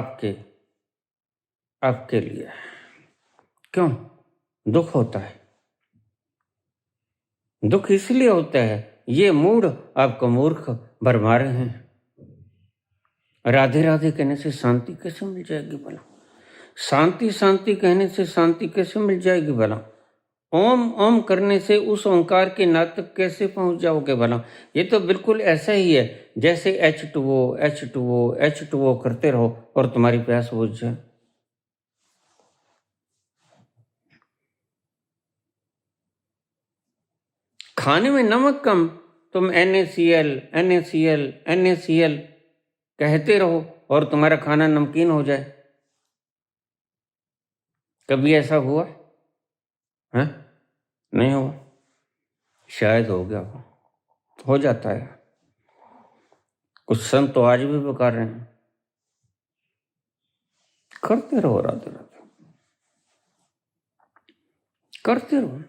आपके लिए। क्यों? दुख होता है। दुख इसलिए होता है, ये मूड आपको मूर्ख भरमा रहे हैं। राधे राधे कहने से शांति कैसे मिल जाएगी भला? शांति शांति कहने से शांति कैसे मिल जाएगी भला? ओम ओम करने से उस ओंकार के नाद तक कैसे पहुंच जाओगे भला? ये तो बिल्कुल ऐसा ही है जैसे H2O H2O H2O करते रहो और तुम्हारी प्यास बुझ जाए। खाने में नमक कम, तुम NaCl NaCl NaCl कहते रहो और तुम्हारा खाना नमकीन हो जाए। कभी ऐसा हुआ है? नहीं हुआ। शायद हो गया हो जाता है। कुछ संत तो आज भी पुकार रहे हैं। करते रहो राधे राधे, करते रहो।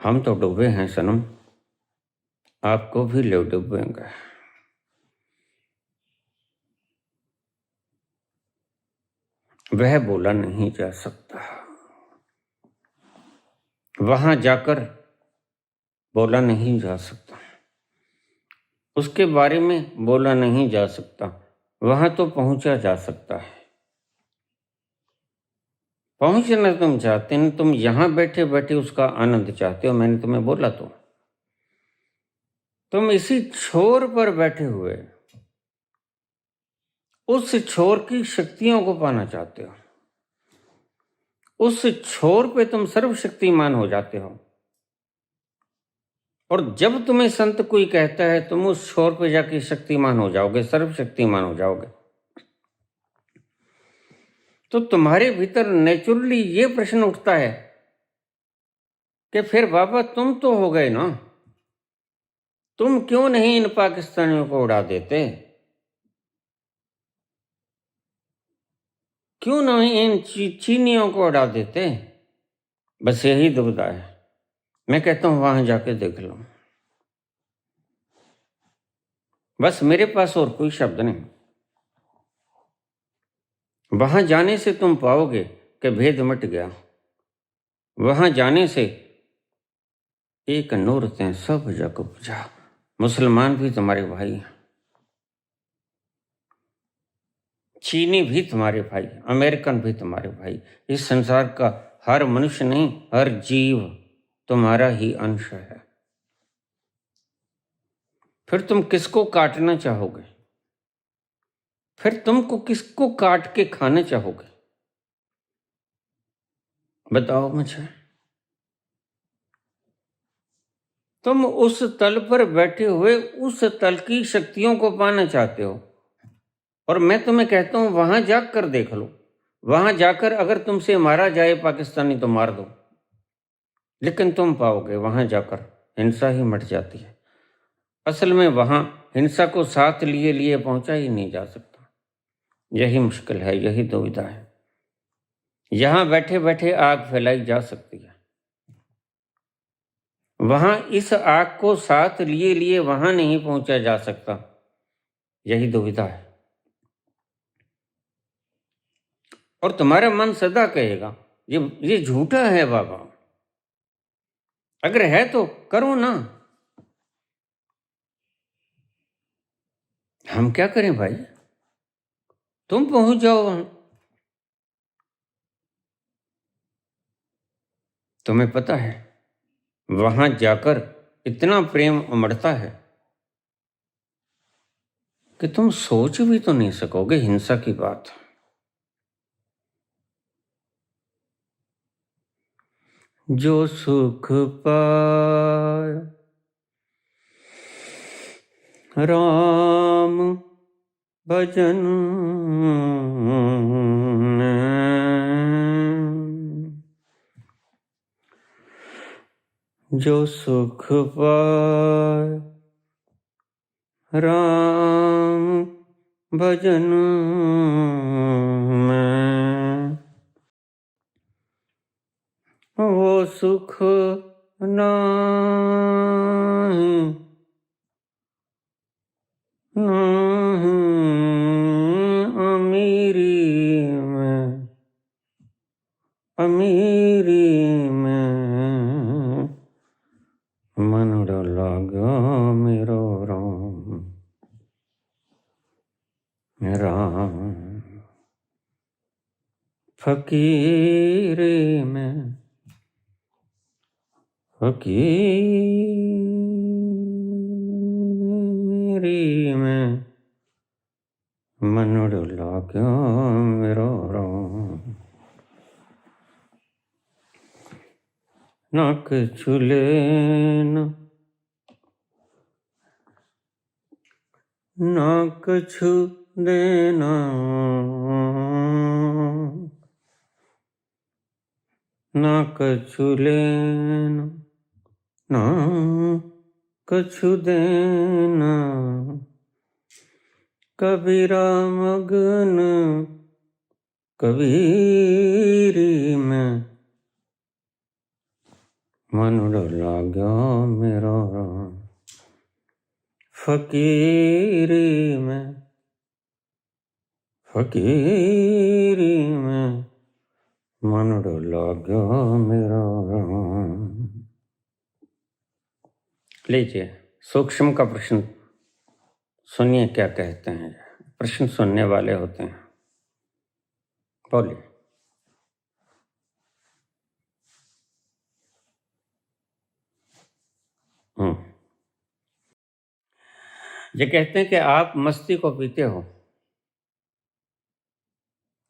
हम तो डूबे हैं सनम, आपको भी ले डूबेंगे। वह बोला नहीं जा सकता, वहां जाकर बोला नहीं जा सकता, उसके बारे में बोला नहीं जा सकता, वहां तो पहुंचा जा सकता है। पहुंचना तुम चाहते नहीं, तुम यहां बैठे बैठे उसका आनंद चाहते हो। मैंने तुम्हें बोला तो, तुम इसी छोर पर बैठे हुए उस छोर की शक्तियों को पाना चाहते हो। उस छोर पे तुम सर्वशक्तिमान हो जाते हो। और जब तुम्हें संत कोई कहता है तुम उस छोर पे जाके शक्तिमान हो जाओगे, सर्वशक्तिमान हो जाओगे, तो तुम्हारे भीतर नेचुरली ये प्रश्न उठता है कि फिर बाबा तुम तो हो गए ना, तुम क्यों नहीं इन पाकिस्तानियों को उड़ा देते? क्यों नहीं इन चीनियों को उड़ा देते? बस यही दुविधा है। मैं कहता हूं वहां जाके देख लो। बस मेरे पास और कोई शब्द नहीं। वहां जाने से तुम पाओगे कि भेद मिट गया। वहां जाने से एक नूर ते सब जग बुझा। मुसलमान भी तुम्हारे भाई हैं, चीनी भी तुम्हारे भाई, अमेरिकन भी तुम्हारे भाई। इस संसार का हर मनुष्य नहीं, हर जीव तुम्हारा ही अंश है। फिर तुम किसको काटना चाहोगे? फिर तुमको किसको काट के खाना चाहोगे? बताओ मुझे। तुम उस तल पर बैठे हुए उस तल की शक्तियों को पाना चाहते हो, और मैं तुम्हें कहता हूं वहां जाकर देख लो। वहां जाकर अगर तुमसे मारा जाए पाकिस्तानी तो मार दो, लेकिन तुम पाओगे वहां जाकर हिंसा ही मट जाती है। असल में वहां हिंसा को साथ लिए लिए पहुंचा ही नहीं जा सकता। यही मुश्किल है, यही दुविधा है। यहां बैठे बैठे आग फैलाई जा सकती है, वहां इस आग को साथ लिए लिए वहां नहीं पहुंचा जा सकता। यही दुविधा है। और तुम्हारा मन सदा कहेगा ये झूठा है बाबा। अगर है तो करो ना। हम क्या करें भाई? तुम पहुंच जाओ वहां। तुम्हें पता है वहां जाकर इतना प्रेम उमड़ता है कि तुम सोच भी तो नहीं सकोगे हिंसा की बात। जो सुख पाया राम भजन जो सुख पाया राम भजन में, वो सुख नहीं अमीरी में, अमीरी में मन लगा मेरो राम राम। फकीरी में, फकीरी में मन लगा मेरो राम। ना कछु लेना ना कछु देना, ना कछु लेना ना कछु देना, कबीरा मगन कबीरी में मन लगा मेरा राम। फकीरी में मन डोला गया मेरा। लीजिए सूक्ष्म का प्रश्न सुनिए, क्या कहते हैं। प्रश्न सुनने वाले होते हैं, बोलिए। ये कहते हैं कि आप मस्ती को पीते हो।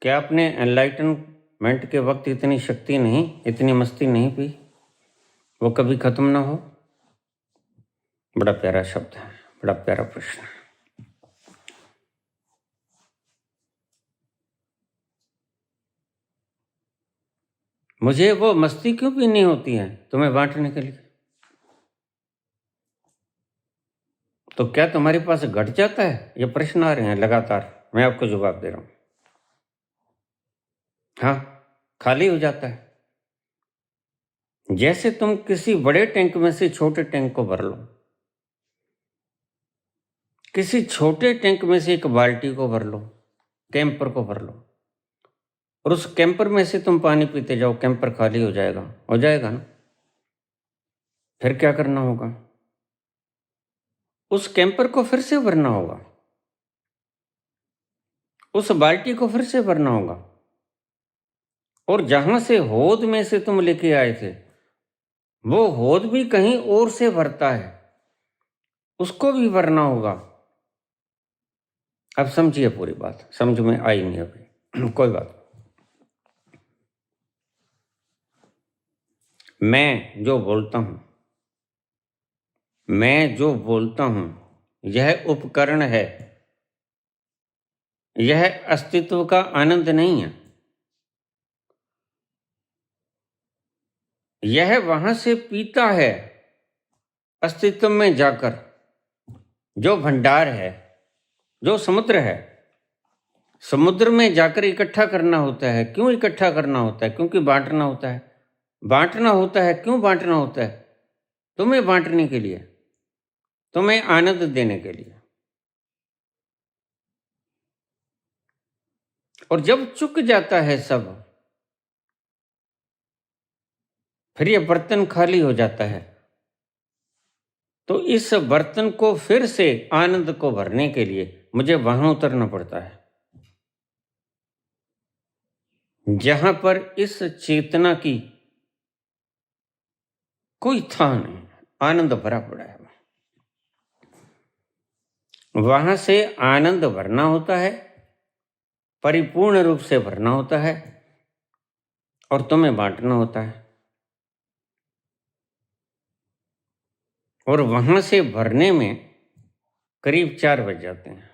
क्या आपने एनलाइटनमेंट के वक्त इतनी शक्ति नहीं, इतनी मस्ती नहीं पी, वो कभी खत्म ना हो? बड़ा प्यारा शब्द है, बड़ा प्यारा प्रश्न है। मुझे वो मस्ती क्यों पीनी होती है? तुम्हें बांटने के लिए। तो क्या तुम्हारे पास घट जाता है? ये प्रश्न आ रहे हैं लगातार, मैं आपको जवाब दे रहा हूं। हाँ, खाली हो जाता है। जैसे तुम किसी बड़े टैंक में से छोटे टैंक को भर लो, किसी छोटे टैंक में से एक बाल्टी को भर लो, कैंपर को भर लो, और उस कैंपर में से तुम पानी पीते जाओ, कैंपर खाली हो जाएगा ना? फिर क्या करना होगा? उस कैंपर को फिर से भरना होगा, उस बाल्टी को फिर से भरना होगा, और जहां से होद में से तुम लेके आए थे, वो होद भी कहीं और से भरता है, उसको भी भरना होगा। अब समझिए पूरी बात, समझ में आई नहीं अभी कोई बात। मैं जो बोलता हूं यह उपकरण है, यह अस्तित्व का आनंद नहीं है। यह वहां से पीता है अस्तित्व में जाकर, जो भंडार है, जो समुद्र है। समुद्र में जाकर इकट्ठा करना होता है। क्यों इकट्ठा करना होता है? क्योंकि बांटना होता है। बांटना होता है, क्यों बांटना होता है? तुम्हें बांटने के लिए, तुम्हें आनंद देने के लिए। और जब चुक जाता है सब, फिर ये बर्तन खाली हो जाता है। तो इस बर्तन को फिर से आनंद को भरने के लिए मुझे वहां उतरना पड़ता है, जहां पर इस चेतना की कोई था नहीं, आनंद भरा पड़ा है। वहां से आनंद भरना होता है, परिपूर्ण रूप से भरना होता है, और तुम्हें बांटना होता है। और वहां से भरने में करीब 4 बज जाते हैं,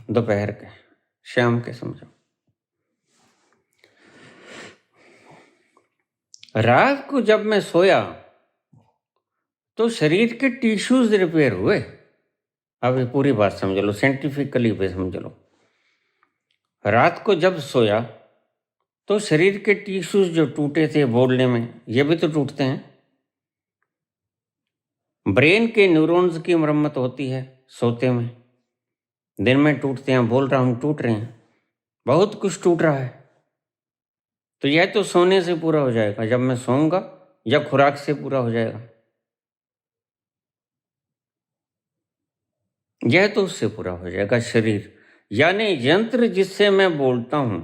दोपहर के, शाम के समझो। रात को जब मैं सोया तो शरीर के टिश्यूज रिपेयर हुए। अब ये पूरी बात समझ लो, साइंटिफिकली भी समझ लो। रात को जब सोया तो शरीर के टिश्यूज जो टूटे थे बोलने में, ये भी तो टूटते हैं। ब्रेन के न्यूरॉन्स की मरम्मत होती है सोते में, दिन में टूटते हैं। बोल रहा हूं टूट रहे हैं, बहुत कुछ टूट रहा है। तो यह तो सोने से पूरा हो जाएगा, जब मैं सोऊंगा, या खुराक से पूरा हो जाएगा। यह तो उससे पूरा हो जाएगा शरीर, यानी यंत्र जिससे मैं बोलता हूं,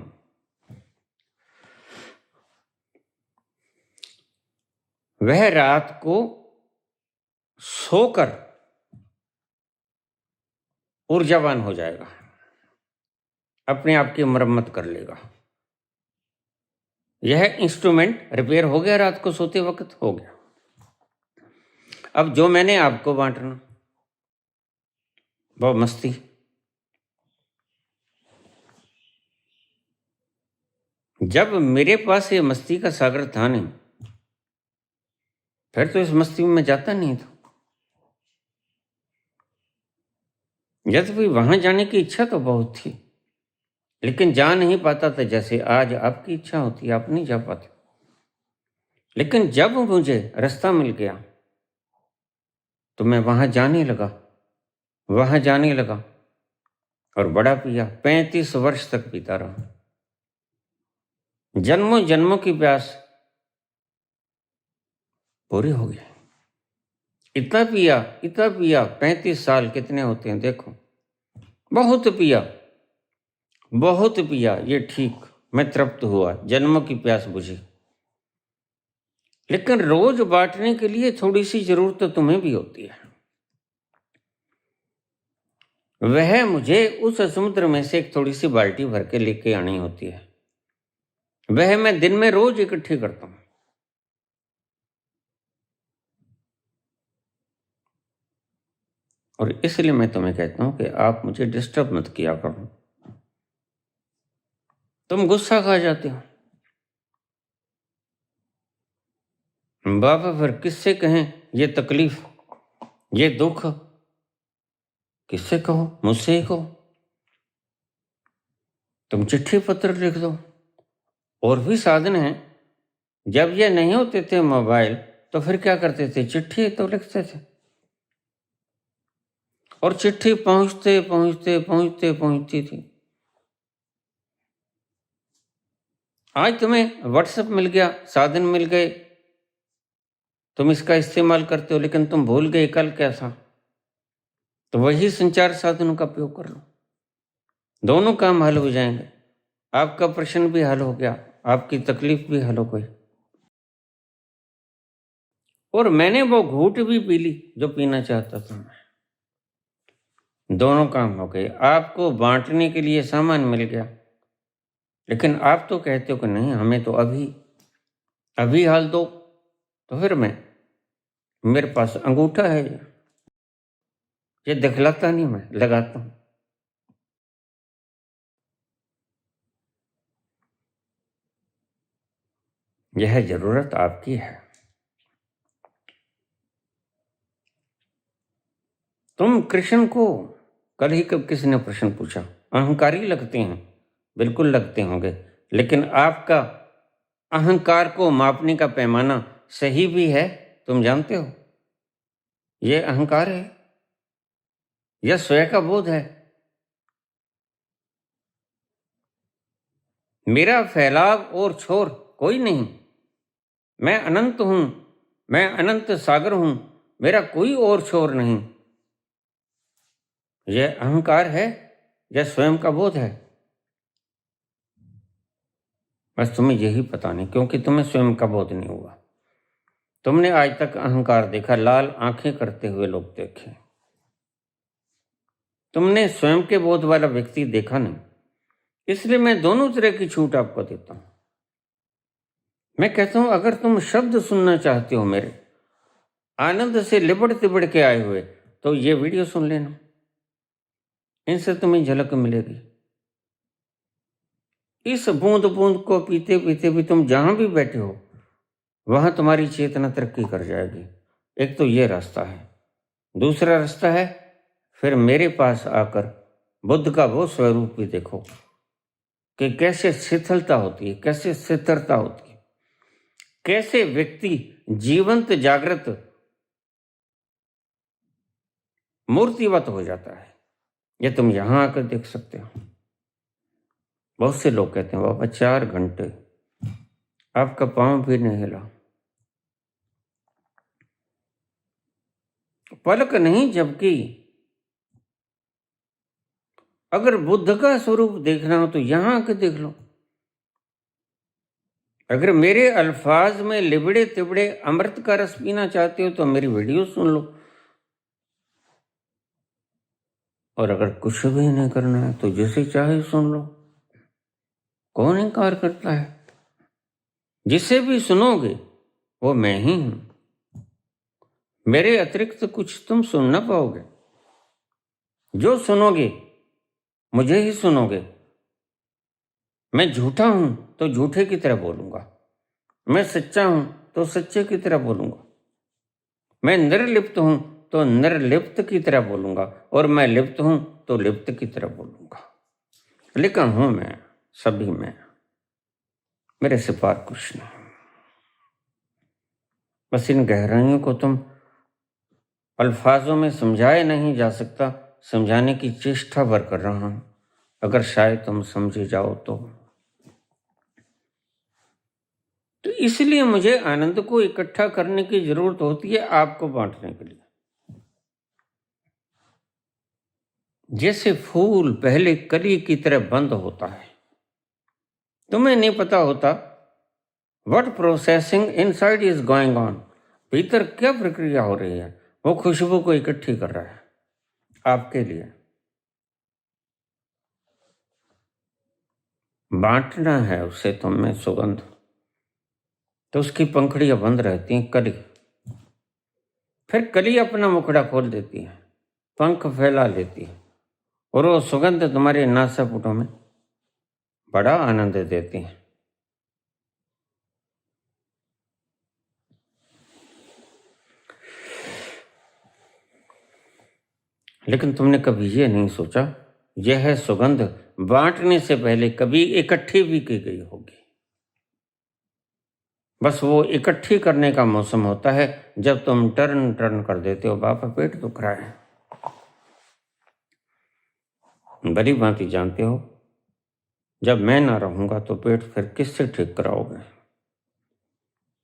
वह रात को सोकर ऊर्जावान हो जाएगा, अपने आप की मरम्मत कर लेगा। यह इंस्ट्रूमेंट रिपेयर हो गया, रात को सोते वक्त हो गया। अब जो मैंने आपको बांटना, वो मस्ती। जब मेरे पास ये मस्ती का सागर था नहीं, फिर तो इस मस्ती में मैं जाता नहीं था। यद्यपि वहां जाने की इच्छा तो बहुत थी, लेकिन जा नहीं पाता था। जैसे आज आपकी इच्छा होती है, आप नहीं जा पाते। लेकिन जब मुझे रास्ता मिल गया तो मैं वहां जाने लगा, वहां जाने लगा और बड़ा पिया, 35 वर्ष तक पीता रहा। जन्मों जन्मों की प्यास पूरी हो गई। इतना पिया, इतना पिया, 35 साल कितने होते हैं देखो। बहुत पिया, बहुत पिया, ये ठीक, मैं तृप्त हुआ, जन्मों की प्यास बुझी। लेकिन रोज बांटने के लिए थोड़ी सी जरूरत तो तुम्हें भी होती है। वह मुझे उस समुद्र में से एक थोड़ी सी बाल्टी भर के लेके आनी होती है। वह मैं दिन में रोज इकट्ठी करता हूं। और इसलिए मैं तुम्हें कहता हूं कि आप मुझे डिस्टर्ब मत किया करो। तुम गुस्सा खा जाते हो। बाबा फिर किससे कहें ये तकलीफ, ये दुख? किससे कहो? मुझसे ही कहो। तुम चिट्ठी पत्र लिख दो, और भी साधन हैं। जब ये नहीं होते थे मोबाइल, तो फिर क्या करते थे? चिट्ठी तो लिखते थे, और चिट्ठी पहुंचते पहुंचते पहुंचते पहुंचती थी। आज तुम्हें व्हाट्सएप मिल गया, साधन मिल गए, तुम इसका इस्तेमाल करते हो, लेकिन तुम भूल गए कल क्या था। तो वही संचार साधनों का उपयोग कर लो, दोनों काम हल हो जाएंगे। आपका प्रश्न भी हल हो गया, आपकी तकलीफ भी हल हो गई, और मैंने वो घूंट भी पी ली जो पीना चाहता था मैं। दोनों काम हो गए। आपको बांटने के लिए सामान मिल गया, लेकिन आप तो कहते हो कि नहीं, हमें तो अभी अभी हाल दो। तो फिर मेरे पास अंगूठा है, ये दिखलाता नहीं, मैं लगाता हूं। यह जरूरत आपकी है। तुम कृष्ण को, कल ही कब किसी ने प्रश्न पूछा, अहंकारी लगते हैं। बिल्कुल लगते होंगे, लेकिन आपका अहंकार को मापने का पैमाना सही भी है। तुम जानते हो यह अहंकार है, यह स्वयं का बोध है। मेरा फैलाव और छोर कोई नहीं। मैं अनंत हूं, मैं अनंत सागर हूं, मेरा कोई और छोर नहीं। यह अहंकार है, यह स्वयं का बोध है। बस तुम्हें यही पता नहीं, क्योंकि तुम्हें स्वयं का बोध नहीं हुआ। तुमने आज तक अहंकार देखा, लाल आंखें करते हुए लोग देखे। तुमने स्वयं के बोध वाला व्यक्ति देखा नहीं। इसलिए मैं दोनों तरह की छूट आपको देता हूं। मैं कहता हूं, अगर तुम शब्द सुनना चाहते हो मेरे आनंद से लिबड़ तिबड़ के आए हुए, तो ये वीडियो सुन लेना, इनसे तुम्हें झलक मिलेगी। इस बूंद बूंद को पीते पीते भी तुम जहां भी बैठे हो, वहां तुम्हारी चेतना तरक्की कर जाएगी। एक तो ये रास्ता है। दूसरा रास्ता है, फिर मेरे पास आकर बुद्ध का वो स्वरूप भी देखो कि कैसे शिथिलता होती है, कैसे स्थिरता होती है, कैसे व्यक्ति जीवंत जागृत मूर्तिवत हो जाता है। ये तुम यहां आकर देख सकते हो। बहुत से लोग कहते हैं, बाबा 4 घंटे आपका पांव भी नहीं हिला, पलक नहीं झपकी। अगर बुद्ध का स्वरूप देखना हो तो यहां आकर देख लो। अगर मेरे अल्फाज में लिबड़े तिबड़े अमृत का रस पीना चाहते हो तो मेरी वीडियो सुन लो। और अगर कुछ भी नहीं करना है तो जैसे चाहे सुन लो, कौन इनकार करता है? जिसे भी सुनोगे वो मैं ही हूं। मेरे अतिरिक्त कुछ तुम सुन ना पाओगे। जो सुनोगे मुझे ही सुनोगे। मैं झूठा हूं तो झूठे की तरह बोलूंगा, मैं सच्चा हूं तो सच्चे की तरह बोलूंगा, मैं निर्लिप्त हूं तो निर्लिप्त की तरह बोलूंगा, और मैं लिप्त हूं तो लिप्त की तरह बोलूंगा। लेकिन हूं मैं, सभी में, मेरे से पार कुछ नहीं। बस इन गहराइयों को तुम अल्फाजों में समझाए नहीं जा सकता, समझाने की चेष्टा भर कर रहा हूं, अगर शायद तुम समझे जाओ तो इसलिए मुझे आनंद को इकट्ठा करने की जरूरत होती है आपको बांटने के लिए। जैसे फूल पहले कली की तरह बंद होता है, तुम्हें नहीं पता होता what processing inside is going on, भीतर क्या प्रक्रिया हो रही है। वो खुशबू को इकट्ठी कर रहा है आपके लिए। बांटना है उसे तुम में सुगंध, तो उसकी पंखड़ियां बंद रहती हैं कली। फिर कली अपना मुखड़ा खोल देती है, पंख फैला लेती है, और वो सुगंध तुम्हारे नासापुटों में बड़ा आनंद देती है। लेकिन तुमने कभी ये नहीं सोचा यह सुगंध बांटने से पहले कभी इकट्ठी भी की गई होगी। बस वो इकट्ठी करने का मौसम होता है जब तुम टर्न टर्न कर देते हो, बापा पेट दुख रहा है। बड़ी भांति जानते हो, जब मैं ना रहूंगा तो पेट फिर किससे ठीक कराओगे।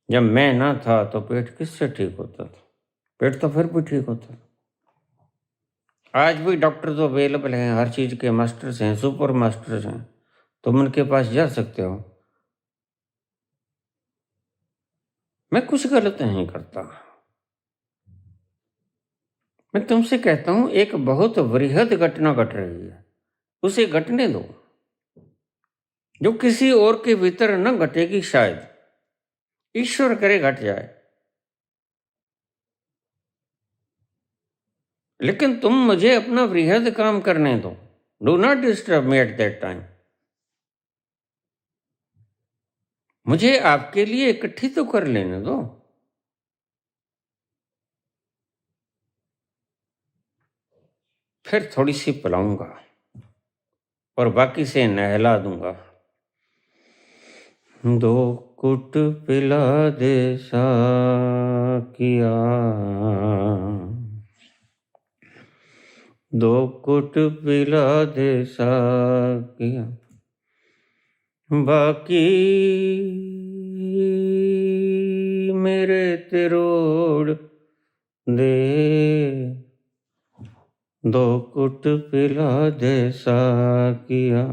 जब मैं ना था तो पेट किससे ठीक होता था। पेट तो फिर भी ठीक होता। आज भी डॉक्टर तो अवेलेबल हैं, हर चीज के मास्टर्स हैं, सुपर मास्टर्स हैं, तुम उनके पास जा सकते हो। मैं कुछ गलत नहीं करता। मैं तुमसे कहता हूं एक बहुत वृहद घटना घट रही है, उसे घटने दो, जो किसी और के भीतर न घटेगी। शायद ईश्वर करे घट जाए, लेकिन तुम मुझे अपना वृहद काम करने दो। Do not disturb me at that time. मुझे आपके लिए इकट्ठी तो कर लेने दो। फिर थोड़ी सी पिलाऊंगा और बाकी से नहला दूंगा। दो कुट पिला दे साकिया, दो कुट पिला दे साकिया, बाकी मेरे तिरोड़ दे। दो कुट पिला दे साकिया,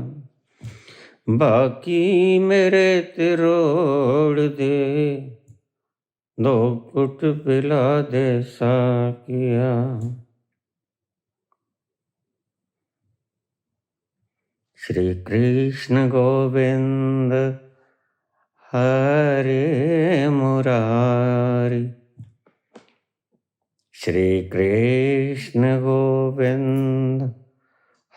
बाकी मेरे तिरोड़ दे। दो कुट पिला दे साकिया। श्री कृष्ण गोविंद हरे मुरारी, श्री कृष्ण गोविंद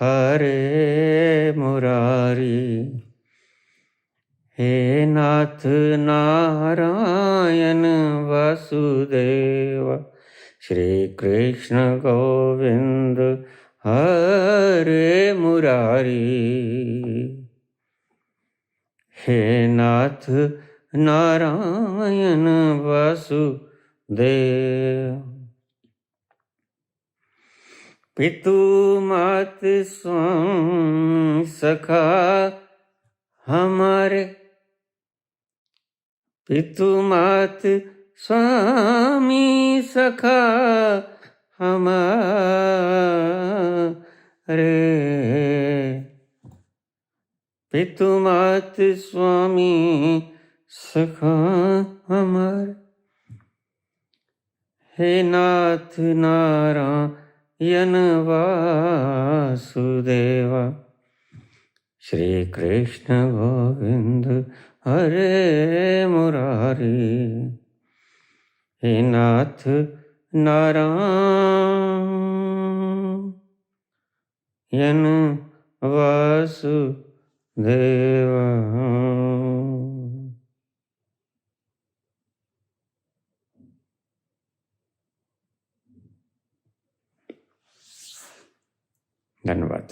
हरे मुरारी। हे नाथ नारायण वासुदेव, श्री कृष्ण गोविंद हरे मुरारी। हे नाथ नारायण वासुदेव। पितु मात स्वामी सखा हमारे, पितु मात स्वामी सखा हमारे। पितु मात स्वामी सखा हमारे। हे नाथ नारायण वासुदेवा, श्री कृष्ण गोविंद हरे मुरारी। हे नाथ नारायण वासुदेवा। धन्यवाद।